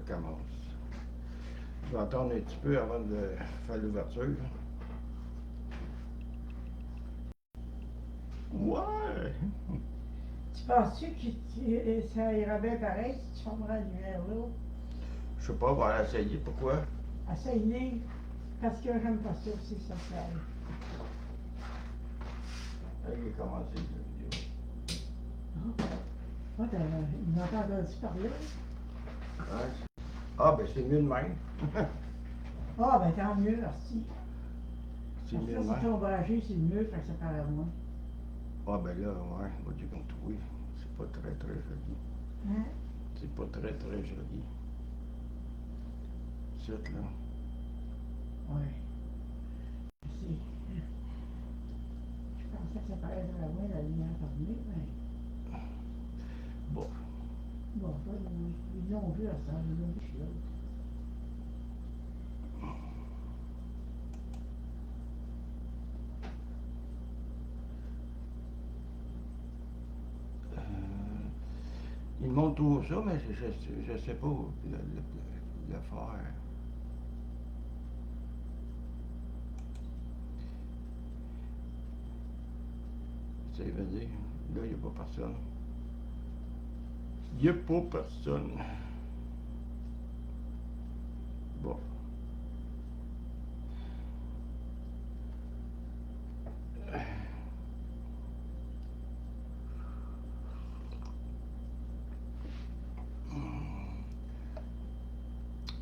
commence. Je vais attendre un petit peu avant de faire l'ouverture. Ouais! Tu penses-tu que ça ira bien pareil si tu fermeras la lumière là? Je sais pas, on va essayer. Pourquoi? Essayer, parce que j'aime pas ça aussi, ça fait. Il a commencé la vidéo. Ah, il m'a entendu parler. Ouais. Ah, ben c'est mieux de même. Ah, ben tant mieux, merci. C'est mieux de Ça, si même. t'es ombragé, c'est mieux, fait que ça paraît moins. Ah, ben là, ouais, moi, j'ai comme trouvé. C'est pas très, très joli. Hein? C'est pas très, très joli. C'est là. Ouais. C'est. Je pensais que ça paraîtrait moins la lumière fermée, mais. Bon. Bon, pas loin. Ils l'ont vu à ça, ils l'ont vu chez l'autre. Il montre tout ça, mais je sais pas le faire. Ça veut dire, là, il n'y a pas personne. Il n'y a pas personne. Bon.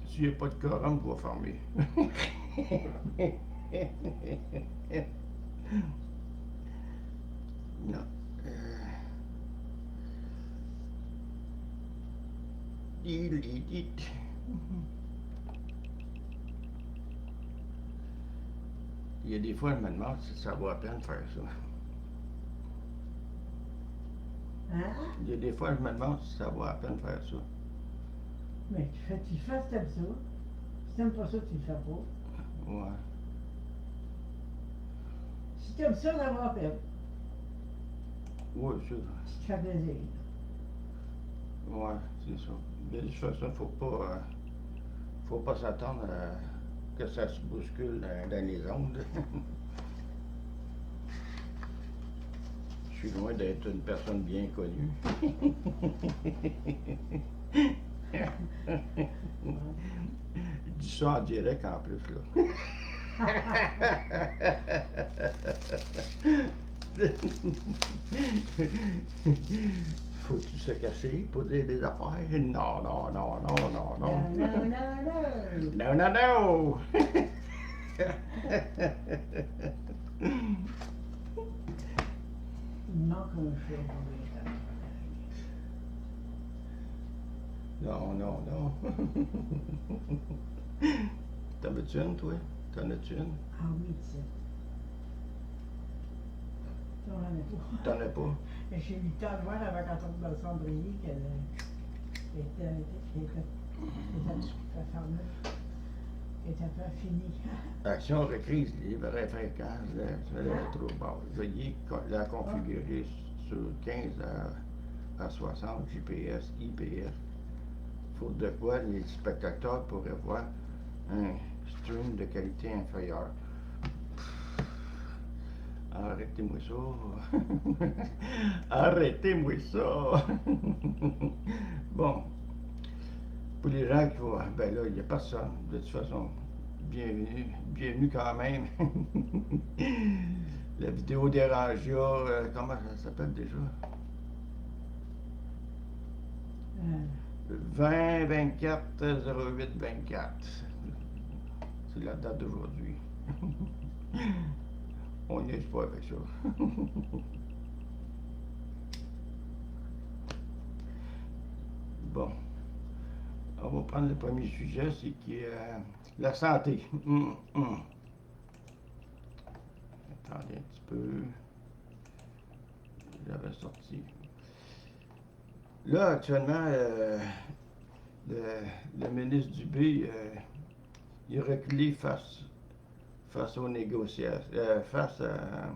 S'il n'y a pas de quorum, je vais fermer. Non. Il y a des fois, je me demande si ça vaut la peine de faire ça. Hein? Il y a des fois, je me demande si ça vaut la peine de faire ça. Mais tu le fais si t'aimes ça. Si t'aimes pas ça, tu le fais pas. Ouais. Si t'aimes ça, ça vaut la peine. Oui, ça. Si tu fais plaisir. Ouais, c'est ça. De toute façon, faut pas s'attendre à que ça se bouscule dans les ondes. Je suis loin d'être une personne bien connue. Je dis ça en direct en plus, là. Faut-tu se cacher pour dire des affaires? Non, non, non, non, non, non. Non, non, non, non. Non, non, non. Il manque un chien pour les gens. Non, non, non. T'en veux-tu une, toi? T'en as-tu une? Ah oui, tu sais. J'en ai pas. T'en as pas? J'ai eu le temps de voir avant qu'on tombe dans le cendrier qu'elle était fermée. Elle était pas finie. Action reprise les vraies fréquences, trop bon. Veuillez la configurer sur 15 à 60 GPS, IPS. Faute de quoi, les spectateurs pourraient voir un stream de qualité inférieure. Arrêtez-moi ça. Arrêtez-moi ça. Bon. Pour les gens qui vont. Ben là, il n'y a personne. De toute façon, bienvenue. Bienvenue quand même. La vidéo d'Erangia, comment ça s'appelle déjà? 20 24 08 24. C'est la date d'aujourd'hui. On n'y est pas avec ça. Bon. On va prendre le premier sujet, c'est qui est la santé. Attendez un petit peu. J'avais sorti. Là, actuellement, le ministre Dubé, il est reculé face aux négociations, face à...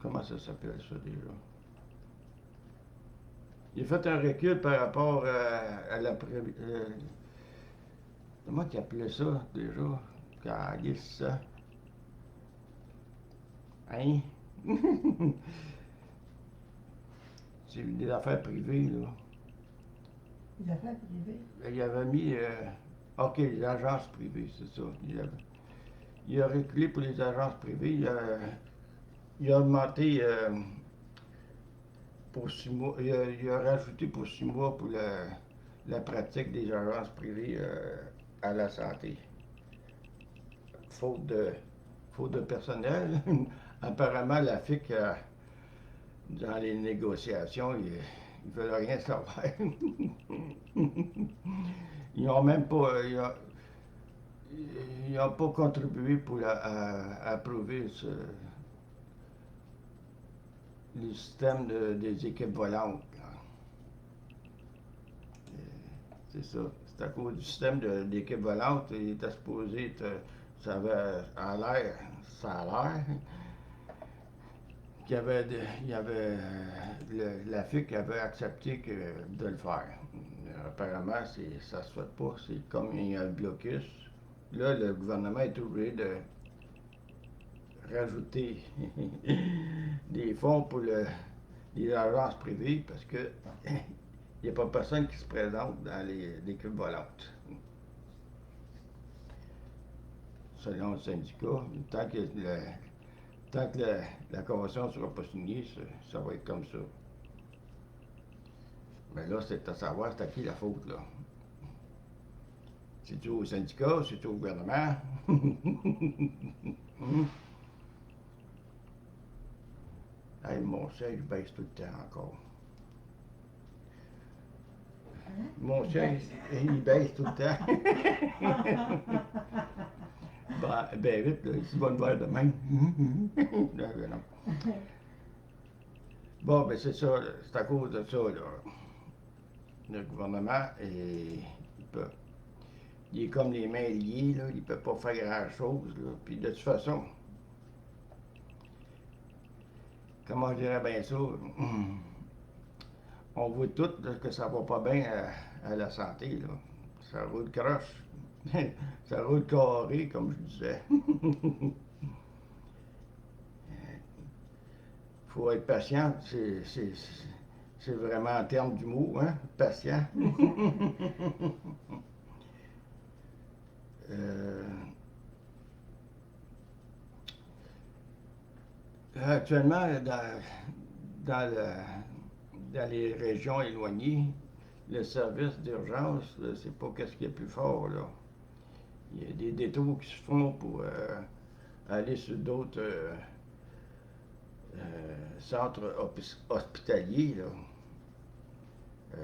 Comment ça s'appelle ça déjà? Il a fait un recul par rapport à la... comment il appelait ça déjà? Calice, ça. Hein? C'est des affaires privées, là. Les affaires privées. Il avait mis... OK, les agences privées, c'est ça. Il a reculé pour les agences privées. Il a augmenté pour 6 mois. Il a rajouté pour 6 mois pour la pratique des agences privées à la santé. Faute de personnel. Apparemment, la FIC, dans les négociations, ils ne veulent rien savoir. Ils n'ont même pas... Ils n'ont pas contribué pour approuver le système des équipes volantes. C'est ça. C'est à cause du système d'équipes volantes. Il était supposé ça avait en l'air, ça a l'air qu'il y avait la FIC avait accepté de le faire. Apparemment, ça se fait pas. C'est comme il y a le blocus. Là, le gouvernement est obligé de rajouter des fonds pour les agences privées parce que il n'y a pas personne qui se présente dans l'équipe volante. Selon le syndicat, tant que la convention ne sera pas signée, ça va être comme ça. Mais là, c'est à savoir c'est à qui la faute, là. C'est-tu au syndicat, c'est-tu au gouvernement? Hey, mon siège baisse tout le temps encore. Mon siège, il baisse tout le temps. Ben vite, là, si tu vas me voir demain. Non. Bon, ben c'est ça, c'est à cause de ça, là. Le gouvernement, il est comme les mains liées, là, il ne peut pas faire grand-chose, là. Puis de toute façon, comment je dirais bien ça, on voit tous que ça va pas bien à la santé, là. Ça roule croche. Ça roule carré, comme je disais. Faut être patient, c'est vraiment en termes du mot, hein, patient. Actuellement, dans les régions éloignées, le service d'urgence, c'est pas qu'est-ce qui est plus fort, là. Il y a des détours qui se font pour aller sur d'autres centres hospitaliers, là.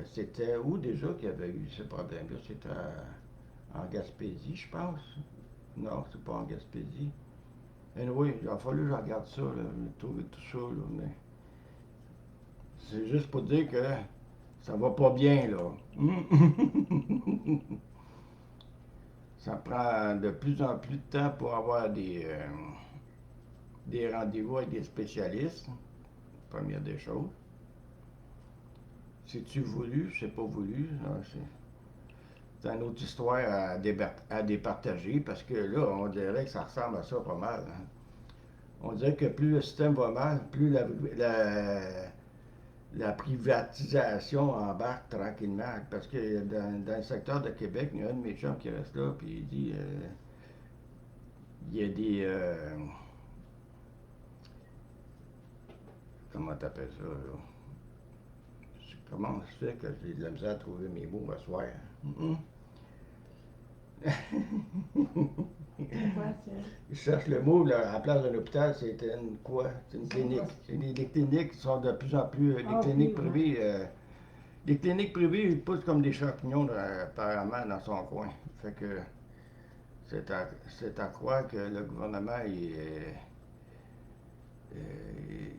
C'était où déjà qu'il y avait eu ce problème-là? C'était en Gaspésie, je pense. Non, c'est pas en Gaspésie. Oui, il a fallu que je regarde ça, là, trouver tout ça, là, mais c'est juste pour dire que ça va pas bien, là. Ça prend de plus en plus de temps pour avoir des rendez-vous avec des spécialistes, première des choses. C'est-tu voulu, c'est pas voulu, c'est une autre histoire à départager parce que là, on dirait que ça ressemble à ça pas mal. Hein. On dirait que plus le système va mal, plus la privatisation embarque tranquillement. Parce que dans le secteur de Québec, il y a un de mes chums qui reste là, puis il dit il y a des. Comment t'appelles ça, là? Comment se fait que j'ai de la misère à trouver mes mots à soir? Je cherche le mot, là, à la place d'un hôpital, c'était une quoi? C'est une clinique. Les cliniques sont de plus en plus. Les cliniques privées. Les cliniques privées, ils poussent comme des champignons, apparemment, dans son coin. Fait que c'est à croire que le gouvernement,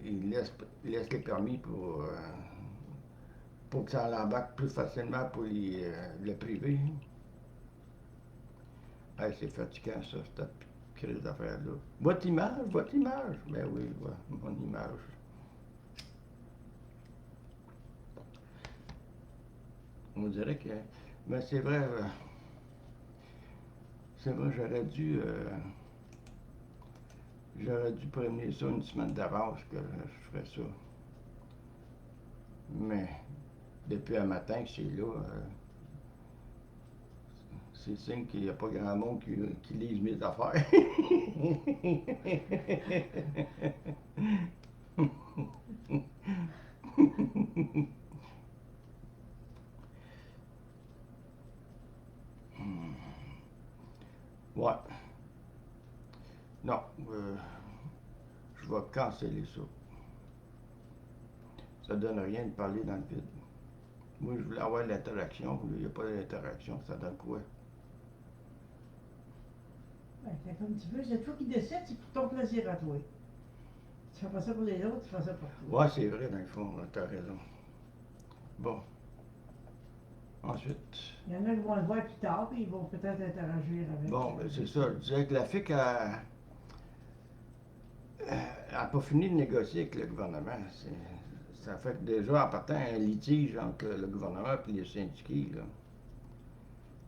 il laisse les permis pour que ça l'embarque plus facilement pour le privé. Hey, c'est fatigant, ça, cette crise d'affaires-là. Votre image. Ben oui, je vois mon image. On dirait que. Mais c'est vrai, j'aurais dû prévenir ça une semaine d'avance que je ferais ça. Mais depuis un matin que c'est là, c'est signe qu'il n'y a pas grand monde qui lise mes affaires. Ouais. Non, je vais canceller ça. Ça donne rien de parler dans le vide. Moi, je voulais avoir l'interaction. Il n'y a pas d'interaction. Ça donne quoi? Ouais, fait comme tu veux, c'est toi qui décides, c'est pour ton plaisir à toi. Tu fais pas ça pour les autres, tu fais ça pour toi. Ouais, c'est vrai, dans le fond, t'as raison. Bon. Ensuite. Il y en a qui vont le voir plus tard, puis ils vont peut-être interagir avec. Bon, ben c'est ça. Je disais que la FIC a pas fini de négocier avec le gouvernement. Ça fait que déjà, en partant, un litige entre le gouvernement et les syndiqués. Là.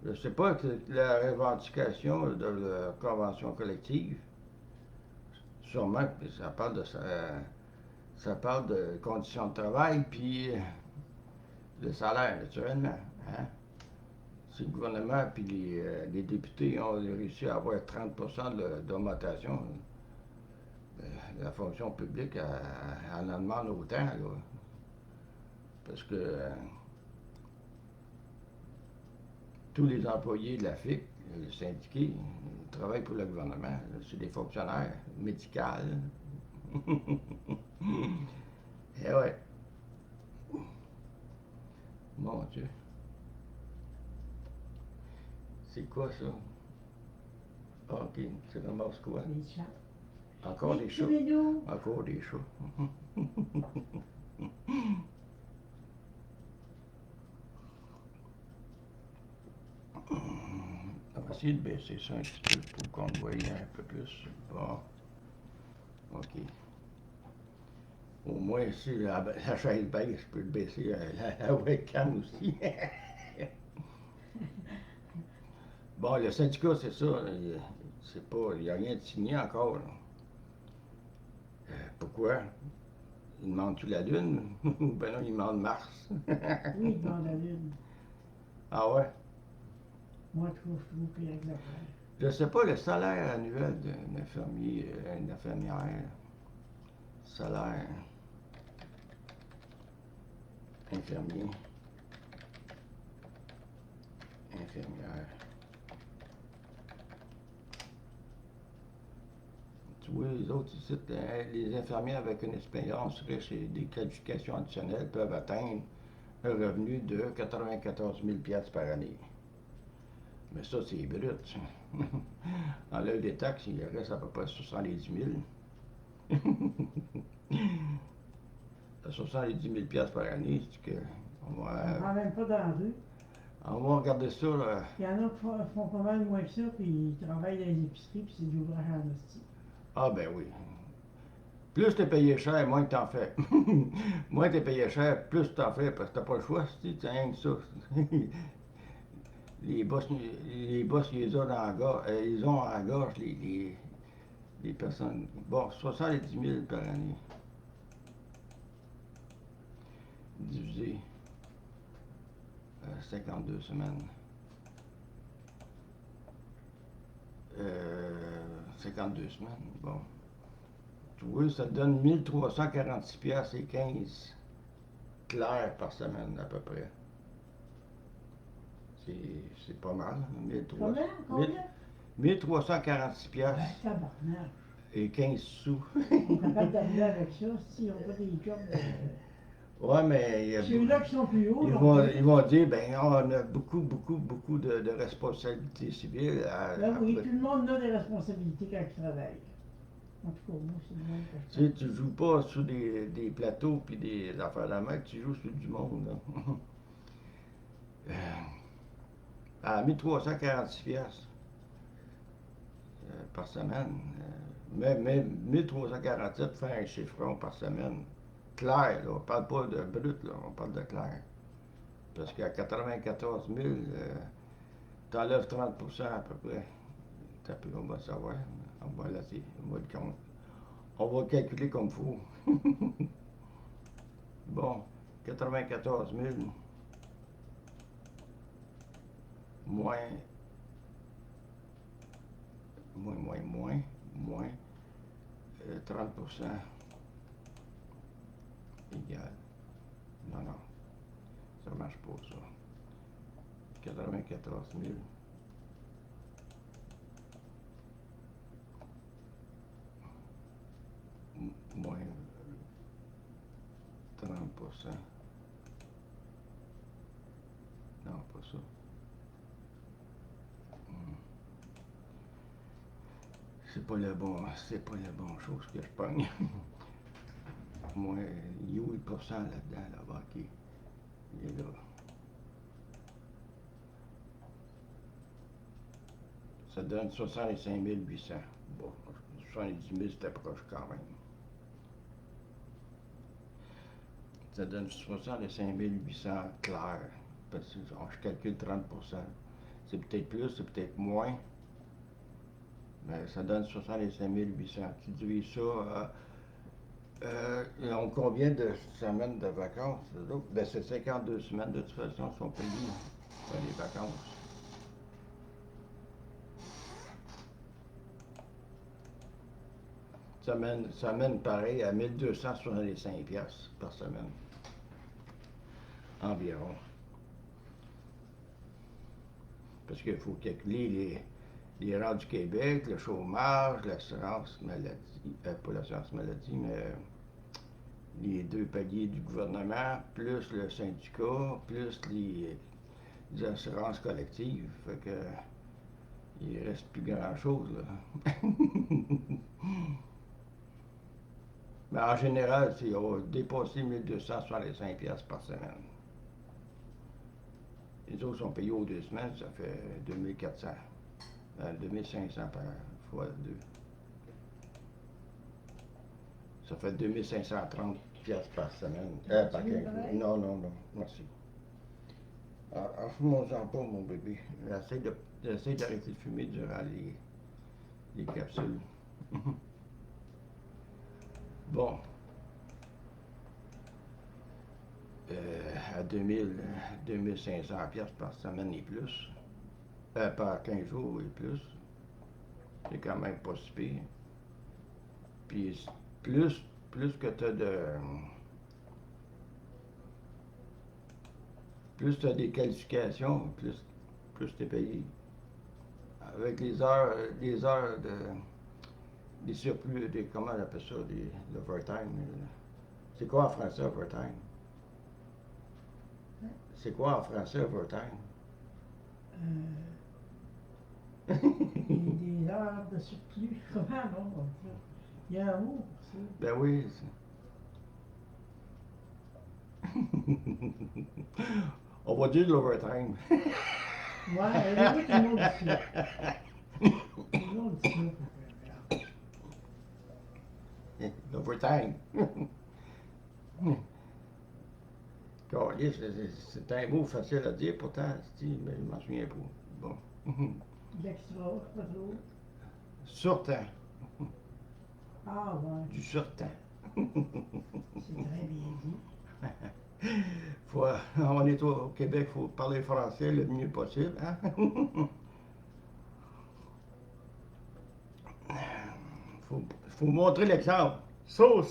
Je ne sais pas que la revendication de la convention collective, sûrement, puis ça parle de conditions de travail puis de salaire, naturellement. Hein? Si le gouvernement et les députés ont réussi à avoir 30% d'augmentation, la fonction publique en demande autant. Là. Parce que tous les employés de la FIC, les syndiqués, ils travaillent pour le gouvernement. C'est des fonctionnaires médicaux. Eh ouais. Mon Dieu. C'est quoi ça? Ah, ok, c'est vraiment ce quoi? Les chats. Encore des chats. Encore des chats. On va essayer de baisser ça un petit peu pour qu'on le voie un peu plus. Bon. OK. Au moins, si la chaise baisse, je peux le baisser la webcam aussi. Bon, le syndicat, c'est ça. Il n'y a rien de signé encore. Là. Pourquoi? Il demande-tu la Lune? Ou ben non, il demande Mars. Oui, il demande la Lune. Ah ouais? Moi, je trouve qu'il y a de l'affaire. Je sais pas le salaire annuel d'un infirmier, d'une infirmière. Salaire. Infirmier. Infirmière. Tu vois, les autres ici, les infirmières avec une expérience riche et des qualifications additionnelles peuvent atteindre un revenu de 94 000 $ par année. Mais ça, c'est brut. Ça. Enlève des taxes, il reste à peu près 70 000. 70 000 $ par année, c'est que. On ne prend même pas dans la rue. On va regarder ça. Là. Il y en a qui font pas mal moins que ça, puis ils travaillent dans les épiceries, puis c'est de l'ouvrage en hostie. Ah, ben oui. Plus t'es payé cher, moins que t'en fais. Moins t'es payé cher, plus t'en fais, parce que t'as pas le choix, si tu rien que ça. Les boss, ils ont dans la gorge, ils ont à la gorge les personnes. Bon, 70 000 par année. Divisé 52 semaines. 52 semaines, bon. Tu vois, ça te donne 1346 $ et 15 clairs par semaine, à peu près. C'est pas mal, 1300. Combien? 1346 $ Tabarnak. et 15 sous. On est capable d'arriver avec ça, si on fait des jobs de. Ouais, mais il y a Ceux-là qui sont plus hauts, ils vont dire, ben, on a beaucoup de responsabilités civiles. Là, oui, tout le monde a des responsabilités quand il travaille. En tout cas, moi, c'est le même que Tu sais, tu joues pas sur des plateaux puis des affaires de la main, tu joues sur du monde. Là. À 1346 $ par semaine. Mais 1347 pour faire un chiffron par semaine. Clair, là, on parle pas de brut, là, on parle de clair. Parce qu'à 94 000, t'enlèves 30% à peu près. Puis on va savoir. On va laisser. On va le calculer comme il faut. Bon, 94 000 moins 30% égal. Non, non, ça marche pas ça. 94 000 moins 30%. Non, pas ça. C'est pas la bonne chose que je pogne. Moins 8% là-dedans, là-bas, qui est là. Ça donne 65 800. Bon, 70 000, c'était proche quand même. Ça donne 65 800 clair. Parce que je calcule 30%. C'est peut-être plus, c'est peut-être moins. Mais ça donne 65 800. Tu divises ça, ils ont combien de semaines de vacances? Ben, c'est 52 semaines de toute façon, sont payées pour les vacances. Ça mène pareil à 1265 piastres par semaine. Environ. Parce qu'il faut calculer les rentes du Québec, le chômage, l'assurance maladie, pas l'assurance maladie, mais les 2 paliers du gouvernement, plus le syndicat, plus les assurances collectives. Fait que il reste plus grand-chose, là. Mais en général, on va dépasser 1265 piastres par semaine. Les autres sont payés aux 2 semaines, ça fait 2400. 2500 par fois 2. Ça fait 2530 piastres par semaine. Par 15 jours. Non, non, non. Merci. Enfouis-moi-en pas, mon bébé. Essaye d'arrêter de fumer durant les capsules. Bon. À 2500 piastres par semaine et plus. Par 15 jours et plus. C'est quand même pas si pire. Puis plus que tu as plus tu as des qualifications, plus tu es payé. Avec les heures des surplus, comment on appelle ça, l'overtime. C'est quoi en français, overtime? C'est quoi en français, overtime? Des heures de surplus. Comment non, on dit? Il y a un mot pour ça. Ben oui. On va dire de l'overtime. Ouais, il y a un mot ici. L'overtime. C'est un mot facile à dire pourtant, mais je m'en souviens pas. Bon. L'extra, pas trop. Surtemps. Ah ouais. Du surtemps. C'est très bien dit. On est au Québec, il faut parler français le mieux possible. Hein? faut montrer l'exemple. So.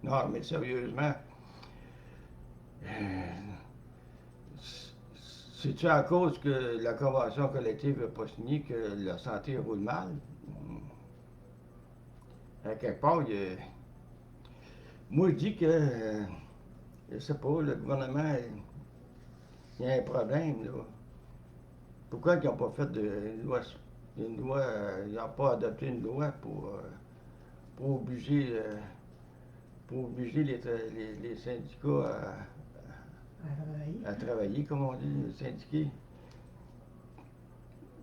Non, mais sérieusement, c'est-tu à cause que la convention collective n'a pas signé que la santé roule mal? À quelque part, moi je dis que, je sais pas, le gouvernement, il y a un problème, là. Pourquoi ils n'ont pas fait ils n'ont pas adopté une loi pour obliger les syndicats à travailler, comme on dit, syndiqués.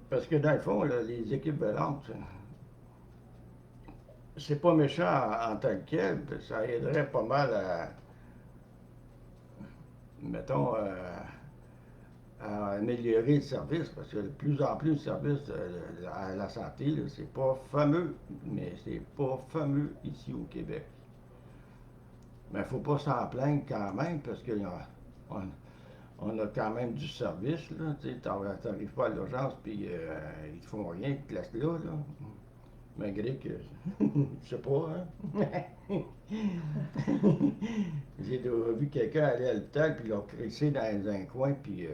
Parce que dans le fond, là, les équipes volantes, c'est pas méchant en tant que tel, ça aiderait pas mal mettons, à améliorer le service, parce que de plus en plus, le service à la santé, là, c'est pas fameux, mais c'est pas fameux ici au Québec. Mais il ne faut pas s'en plaindre quand même, parce qu'on a quand même du service, là. Tu sais, t'arrives pas à l'urgence, puis ils te font rien, ils te laissent là, là. Malgré que, je sais pas, hein. J'ai déjà vu quelqu'un aller à l'hôpital, puis l'ont crissé dans un coin, puis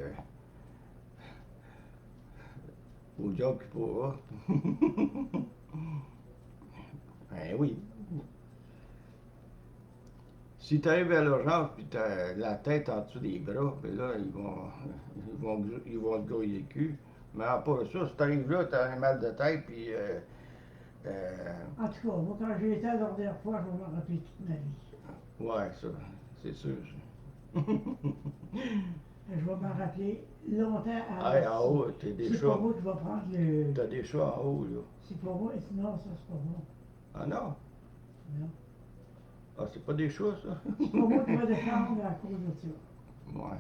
au job qu'il pourra. Ben oui. Si tu arrives à l'urgence puis tu as la tête en dessous des bras, ben là, ils vont te grouiller le cul. Mais à part ça, si tu arrives là, tu as un mal de tête, puis En tout cas, moi, quand j'ai été à la dernière fois, je vais m'en rappeler toute ma vie. ouais, ça, c'est sûr. Je vais m'en rappeler longtemps Ah, avant. en haut, t'as des C'est pas chats. moi qui va prendre le. T'as des chats en haut, là. C'est pas moi. Non, ça, c'est pas moi. Ah non? Non. Ah, c'est pas des chats, ça? C'est pas moi qui va défendre à cause de ça. Ouais,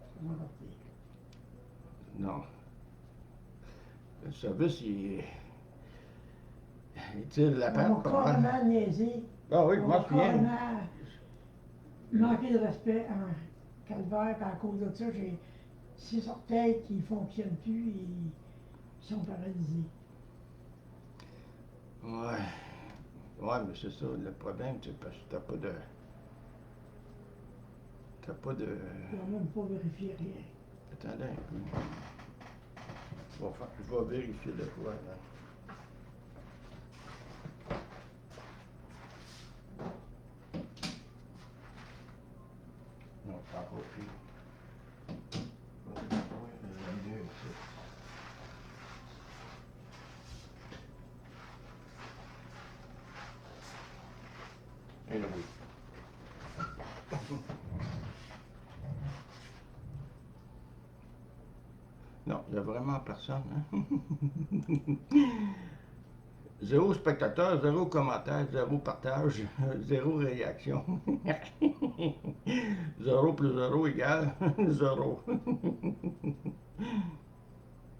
Ça va partir. non. Le service, il tire la On patte m'a pas mal. carrément niaisé. Ah oui, je On m'en m'a souviens. carrément manqué de respect en calvaire. Puis à cause de ça, j'ai 6 orteils qui ne fonctionnent plus et ils sont paralysés. Ouais. Ouais, mais c'est ça, le problème, c'est parce que t'as pas de. T'as pas de. Ils n'ont même pas vérifié rien. Attendez un peu. Je vais vérifier de quoi, là. Non, c'est encore pire. Et là, oui. Non, il n'y a vraiment personne. Hein? Zéro spectateur, zéro commentaire, zéro partage, zéro réaction. Zéro plus zéro égale zéro.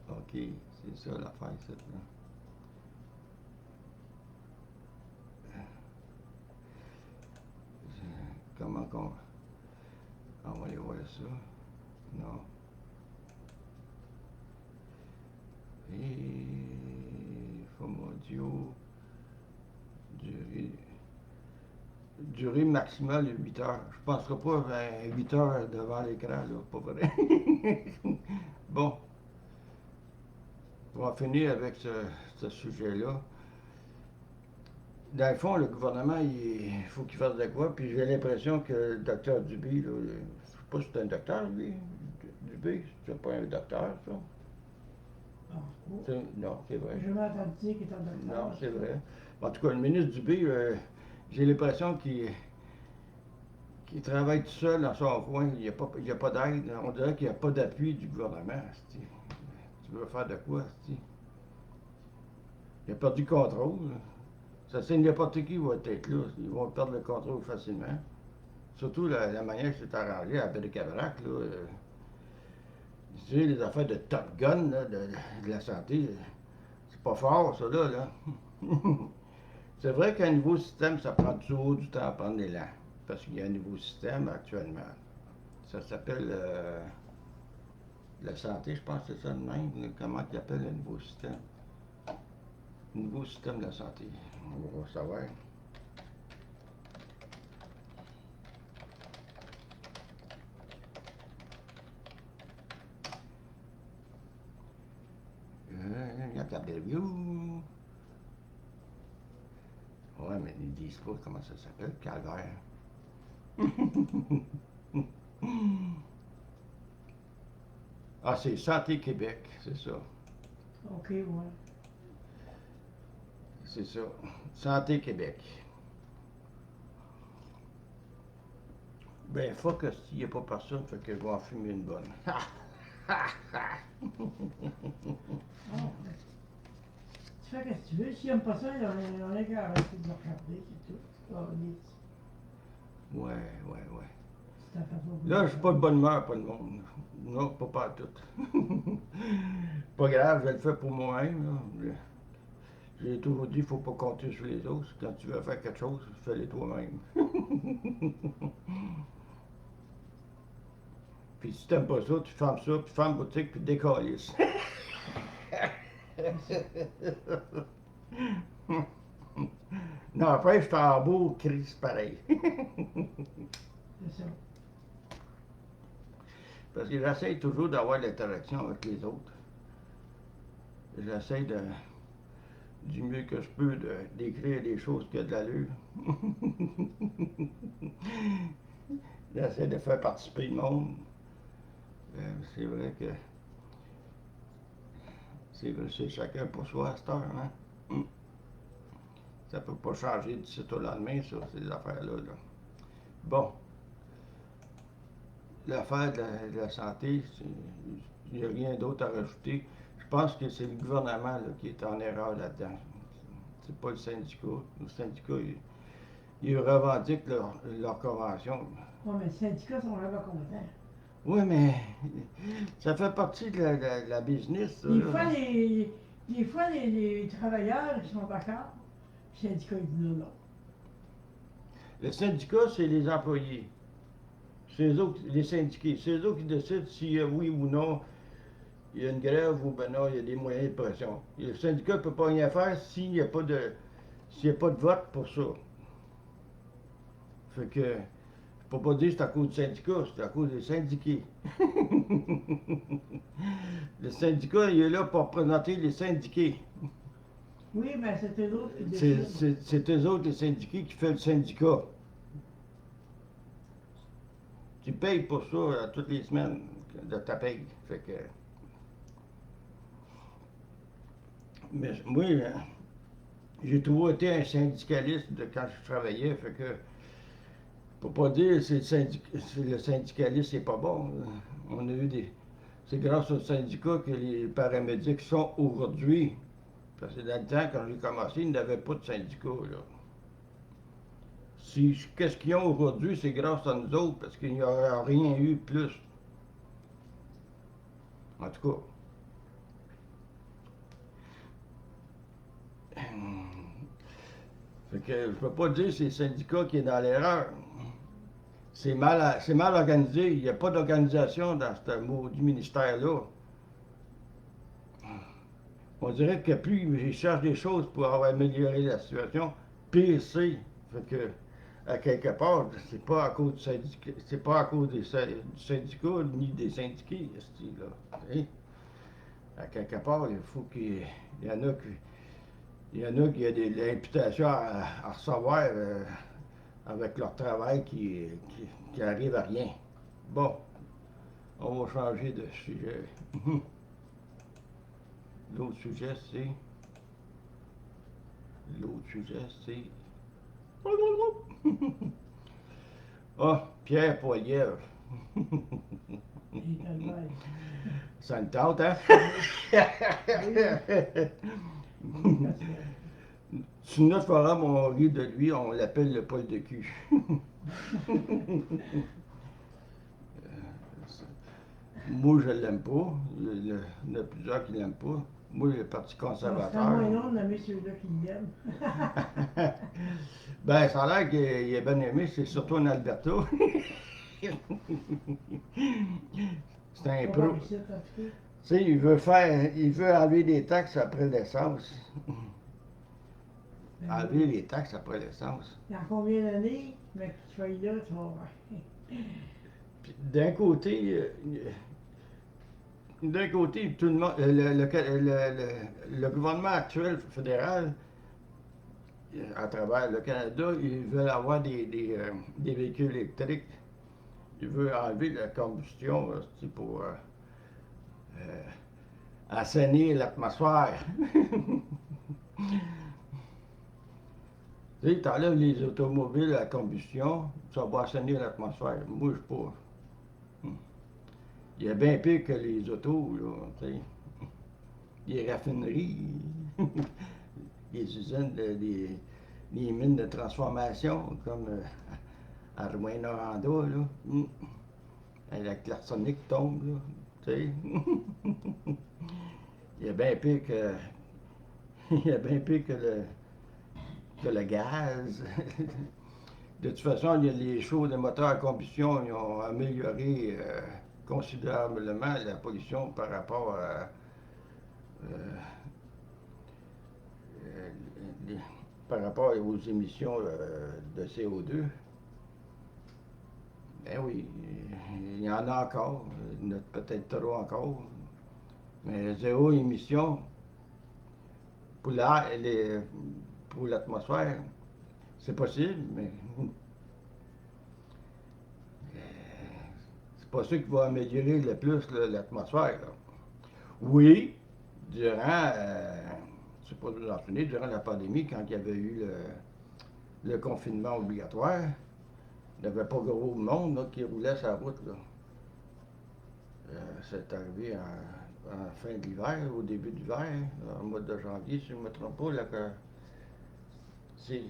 Ok, c'est ça l'affaire, c'est là. Comment qu'on. On va aller voir ça. Non. Et forme audio. Durée maximale de 8 heures. Je ne penserai pas à 8 heures devant l'écran, là, pas vrai. Bon. On va finir avec ce sujet-là. Dans le fond, le gouvernement, il faut qu'il fasse de quoi, puis j'ai l'impression que le docteur Dubé, là, je ne sais pas si c'est un docteur, lui, Dubé, c'est pas un docteur, ça? Ah, oh. Non, c'est vrai. Je m'ai entendu dire qu'il est en docteur. Non, c'est vrai. En tout cas, le ministre Dubé, j'ai l'impression qu'il travaille tout seul dans son coin, il n'y a pas d'aide, on dirait qu'il n'y a pas d'appui du gouvernement. Tu veux faire de quoi? Il a perdu le contrôle. Ça, c'est n'importe qui va être là. Ils vont perdre le contrôle facilement. Surtout la manière que c'est arrangé à Bédé-Cavarac, là. Tu sais, les affaires de Top Gun, là, de la santé, c'est pas fort, ça, là. C'est vrai qu'un nouveau système, ça prend toujours du temps à prendre l'élan. Parce qu'il y a un nouveau système actuellement. Ça s'appelle la santé, je pense que c'est ça de même. Comment ils appellent le nouveau système? Le nouveau système de la santé. On va savoir. Ouais, mais ils disent pas comment ça s'appelle, calvaire. Ah, c'est Santé Québec, c'est ça. OK, ouais. C'est ça. Santé Québec. Ben, fuck, s'il n'y a pas personne, fait que je vais en fumer une bonne. Ah, tu fais ce que tu veux. S'ils n'aiment pas ça, on a qu'à arrêter de le regarder, c'est tout. Oh, Ouais. Ça fait pas Là, je beaucoup. suis pas de bonne humeur, pas de monde. Non, pas tout. Pas grave, je le fais pour moi-même. Là. J'ai toujours dit, il faut pas compter sur les autres. Quand tu veux faire quelque chose, fais-le toi-même. Puis si t'aimes pas ça, tu fermes ça, puis ferme boutique, puis décalisses. Non, après, je suis en beau crise pareil. C'est ça. Parce que j'essaie toujours d'avoir de l'interaction avec les autres. J'essaie du mieux que je peux d'écrire des choses qui ont de l'allure. J'essaie de faire participer le monde. C'est vrai que c'est chacun pour soi à cette heure, hein? Ça peut pas changer d'ici au lendemain, ça, ces affaires-là. Là. Bon. L'affaire de la santé, il n'y a rien d'autre à rajouter. Je pense que c'est le gouvernement là, qui est en erreur là-dedans. C'est pas le syndicat. Le syndicat, ils revendiquent leur convention. Oui, mais les syndicats sont vraiment contents. Oui, mais ça fait partie de la business. Ça, Des là. fois, les travailleurs ils sont d'accord, puis le syndicat il dit non. Le syndicat, c'est les employés. C'est eux autres, les syndiqués. C'est eux autres qui décident si oui ou non il y a une grève ou ben non, il y a des moyens de pression. Et le syndicat ne peut pas rien faire s'il n'y a pas de vote pour ça. Fait que je peux pas dire que c'est à cause du syndicat, c'est à cause des syndiqués. Le syndicat, il est là pour représenter les syndiqués. Oui, mais c'est eux autres qui décident. C'est eux autres, les syndiqués, qui font le syndicat. Tu payes pour ça toutes les semaines de ta paye. Fait que. Mais moi, j'ai toujours été un syndicaliste quand je travaillais. Fait que. Faut pas dire que le syndicaliste c'est pas bon. On a eu des. C'est grâce au syndicat que les paramédics sont aujourd'hui. Parce que dans le temps, quand j'ai commencé, ils n'avaient pas de syndicat. Là. Qu'est-ce qu'ils ont aujourd'hui, c'est grâce à nous autres, parce qu'il n'y aurait rien eu de plus. En tout cas. Fait que je peux pas dire que c'est le syndicat qui est dans l'erreur. C'est mal organisé. Il n'y a pas d'organisation dans ce maudit ministère-là. On dirait que plus ils cherchent des choses pour améliorer la situation, pire c'est. Fait que, à quelque part, c'est pas à cause du syndicat, c'est pas à cause du syndicat ni des syndiqués, là. Hein? À quelque part, il faut qu'il y en a qui ont de l'imputations à recevoir avec leur travail qui arrive à rien. Bon, on va changer de sujet. L'autre sujet, c'est. Ah, Pierre Poilievre. Ça me tente, hein? Sur notre forum, on rit de lui, on l'appelle le poil de cul. Moi, je l'aime pas. Il y en a plusieurs qui l'aiment pas. Moi, le Parti conservateur. C'est moins long de nommer ceux-là qui l'aiment. Ben, ça a l'air qu'il est bien aimé, c'est surtout en Alberta. C'est un pro. Tu sais, il veut enlever des taxes après l'essence. Enlever les taxes après l'essence. Dans combien d'années, mais que tu sois là, tu vas voir. D'un côté, tout le monde, le gouvernement actuel fédéral, à travers le Canada, ils veulent avoir des véhicules électriques. Ils veulent enlever la combustion pour assainir l'atmosphère. Tu sais, t'enlèves les automobiles à combustion, ça va assainir l'atmosphère. Moi, je sais pas. Il y a bien pire que les autos, là, tu sais. Les raffineries, les usines, les mines de transformation, comme à Rouen-Noranda, là. Avec l'arsenic qui tombe, là. Tu sais. Il y a bien pire que. Il y a bien pire que le gaz. De toute façon, il y a les chaux de moteurs à combustion, ils ont amélioré considérablement la pollution par rapport à euh, euh, les- par rapport aux émissions de CO2. Ben oui, il y en a encore, il y en a peut-être trop encore, mais zéro émission pour l'air, pour l'atmosphère, c'est possible, mais c'est pas ça qui va améliorer le plus l'atmosphère. Là. Oui, durant, je sais pas si vous vous en souvenez, durant la pandémie, quand il y avait eu le confinement obligatoire, il n'y avait pas gros monde là, qui roulait sur la route. Là. C'est arrivé en fin de l'hiver, au début de l'hiver, au mois de janvier, si je ne me trompe pas. Là, c'est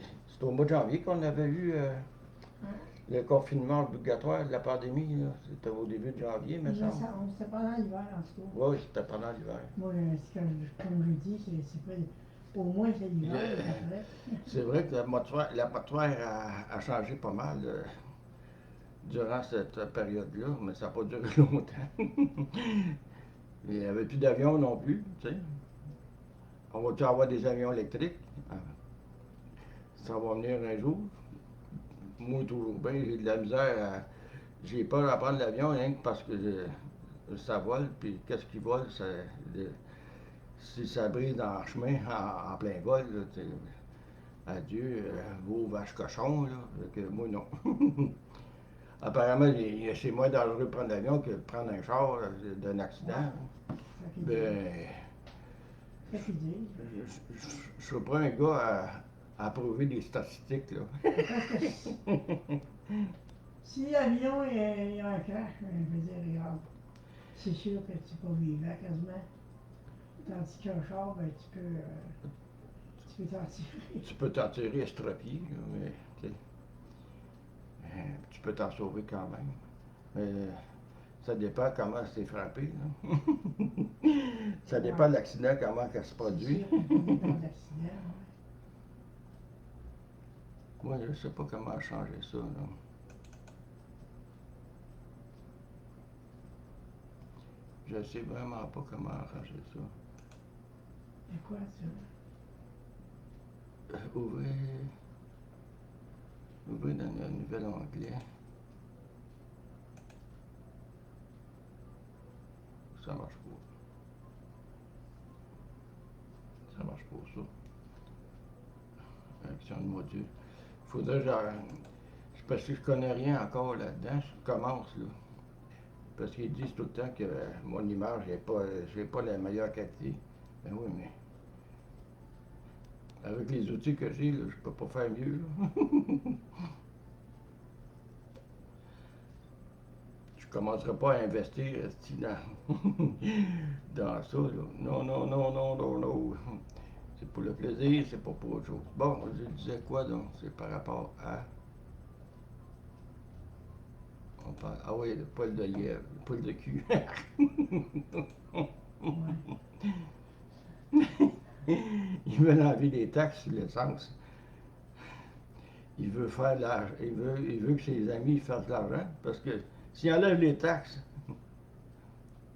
au mois de janvier qu'on avait eu le confinement obligatoire de la pandémie. C'était au début de janvier, me semble. C'était pendant l'hiver, en tout cas. Oui, c'était pendant l'hiver. Moi, comme je dis, c'est pas. Au moins, c'est l'hiver. C'est vrai que l'atmosphère a changé pas mal durant cette période-là, mais ça n'a pas duré longtemps. Il n'y avait plus d'avions non plus, tu sais. On va-tu avoir des avions électriques? Ça va venir un jour. Moi, toujours bien, j'ai de la misère j'ai peur à prendre l'avion rien que parce que ça vole, puis qu'est-ce qui vole, si ça brise dans le chemin en plein vol, là, adieu, vos vaches cochons, là, que moi non. Apparemment, c'est moins dangereux de prendre l'avion que de prendre un char d'un accident. Ben, je ne suis pas un gars à prouver des statistiques, là. Si l'avion il y a un crash, je veux dire, regarde, c'est sûr que tu peux vivre quasiment. Tandis qu'un char, ben, tu peux t'en tirer. Tu peux t'en tirer estropié, mais tu peux t'en sauver quand même. Mais ça dépend comment c'est frappé. Là. Ça dépend de l'accident, comment ça se produit. Moi, je ne sais pas comment changer ça. Là. Je ne sais vraiment pas comment arranger ça. C'est quoi ça? Ouvrez dans le nouvel onglet. Ça marche pas. Ça marche pas, ça. Action de module. Faudrait que parce que je connais rien encore là-dedans, je commence là. Parce qu'ils disent tout le temps que mon image j'ai pas la meilleure qualité. Ben oui, mais avec les outils que j'ai, là, je peux pas faire mieux. Je commencerai pas à investir dans ça. Là. Non, non, non, non, non, non. C'est pour le plaisir, c'est pas pour autre chose. Bon, je disais quoi donc? C'est par rapport à. On parle. Ah oui, le poil de lièvre, le poil de cul. Ils veulent enlever des taxes sur l'essence. Il veut faire de l'argent. Il veut que ses amis fassent de l'argent. Parce que s'il enlève les taxes,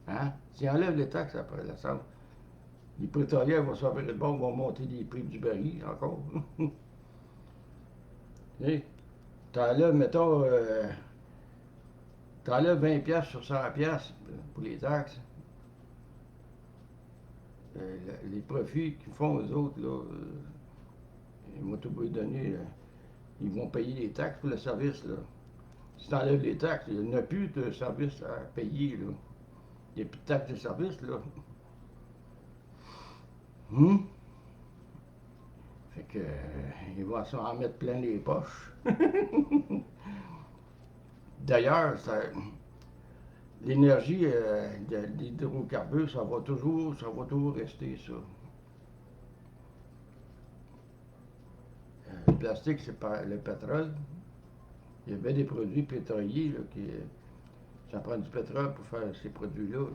hein? S'il enlève les taxes après l'essence, les pétroliers vont s'en virer de bon, vont monter les prix du baril encore. T'enlèves, mettons, t'enlèves 20$ sur 100$ pour les taxes. Les profits qu'ils font, eux autres, là, ils vont tout vous donner, ils vont payer les taxes pour le service, là. Si t'enlèves les taxes, il n'y a plus de service à payer, là. Il n'y a plus de taxes de service, là. Fait que, il va s'en mettre plein les poches. D'ailleurs, l'énergie de l'hydrocarbure, ça va toujours rester ça. Le plastique, c'est le pétrole. Il y avait des produits pétroliers, là, ça prend du pétrole pour faire ces produits-là.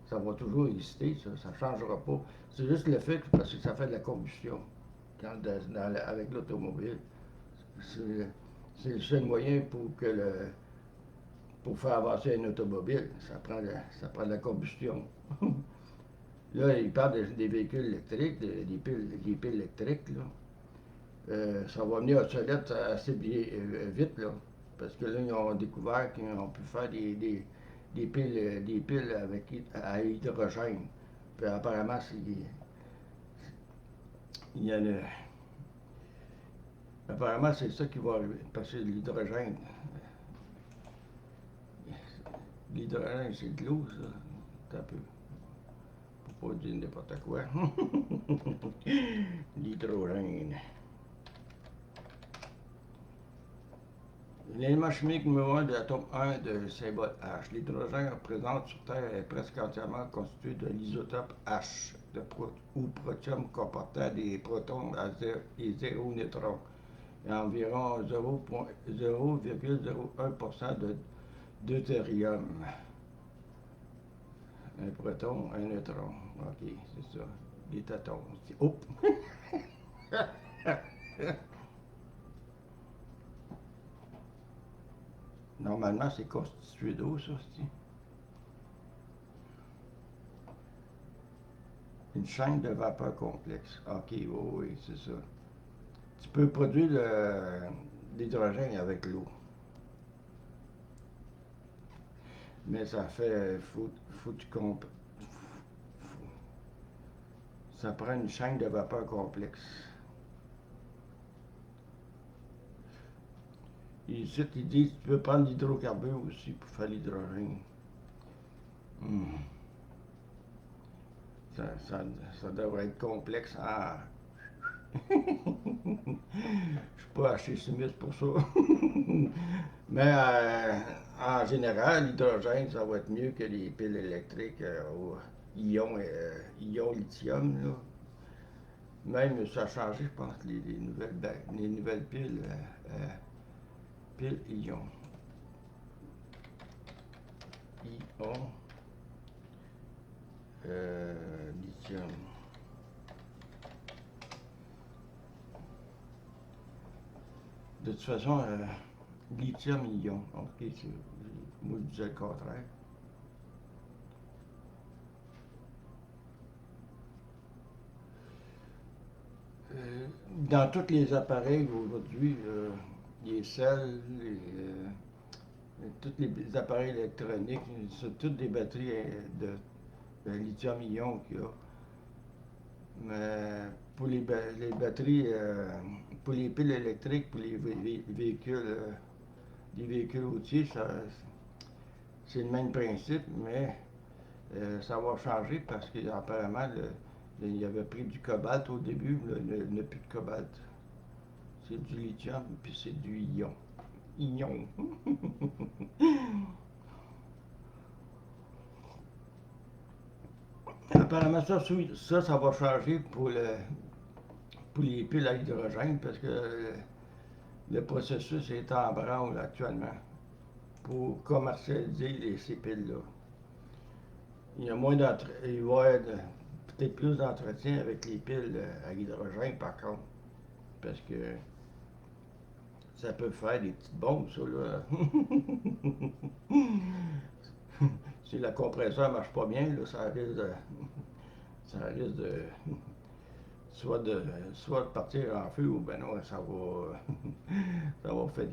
Ça va toujours exister, ça ne changera pas. C'est juste le fait parce que ça fait de la combustion avec l'automobile. C'est le seul moyen pour faire avancer une automobile. Ça prend de la combustion. Là, ils parlent des véhicules électriques, des piles électriques. Là. Ça va venir obsolète assez vite, là, parce que là, ils ont découvert qu'ils ont pu faire des piles à hydrogène. Puis apparemment, il y a apparemment, c'est ça qui va arriver, parce que l'hydrogène, c'est de l'eau, ça. C'est un peu. Pour pas dire n'importe quoi. L'hydrogène. L'élément chimique numéro 1 de l'atome 1 de symbole H. L'hydrogène présent sur Terre est presque entièrement constitué de l'isotope H ou protium comportant des protons et 0 neutrons et environ 0,01% deutérium. Un proton, un neutron. OK, c'est ça. Des tâtons. Oups! Normalement, c'est constitué d'eau, ça, c'est une chaîne de vapeur complexe. OK, oui, c'est ça. Tu peux produire de l'hydrogène avec l'eau. Mais ça fait. Ça prend une chaîne de vapeur complexe. Ici, ils disent que tu peux prendre l'hydrocarbure aussi pour faire l'hydrogène. Ça devrait être complexe. Ah! Je suis pas assez chimiste pour ça. Mais en général, l'hydrogène, ça va être mieux que les piles électriques au ion lithium. Là. Même ça a changé, je pense, les nouvelles piles. Piles ion. Lithium. De toute façon, lithium-ion. Ok, moi je disais le contraire. Dans tous les appareils aujourd'hui, les selles, tous les appareils électroniques, c'est toutes des batteries de lithium-ion qu'il y a. Mais pour les batteries, pour les piles électriques, pour les véhicules routiers, c'est le même principe, mais ça va changer parce qu'apparemment, il y avait pris du cobalt au début, il n'y a plus de cobalt. C'est du lithium, puis c'est du ion. Ion. Apparemment, ça va changer pour les piles à hydrogène parce que le processus est en branle actuellement pour commercialiser ces piles-là. Il y a moins il va y avoir peut-être plus d'entretien avec les piles à hydrogène par contre, parce que ça peut faire des petites bombes, ça, là. Si le compresseur marche pas bien, là, ça risque de soit de partir en feu ou ben non, ça va faire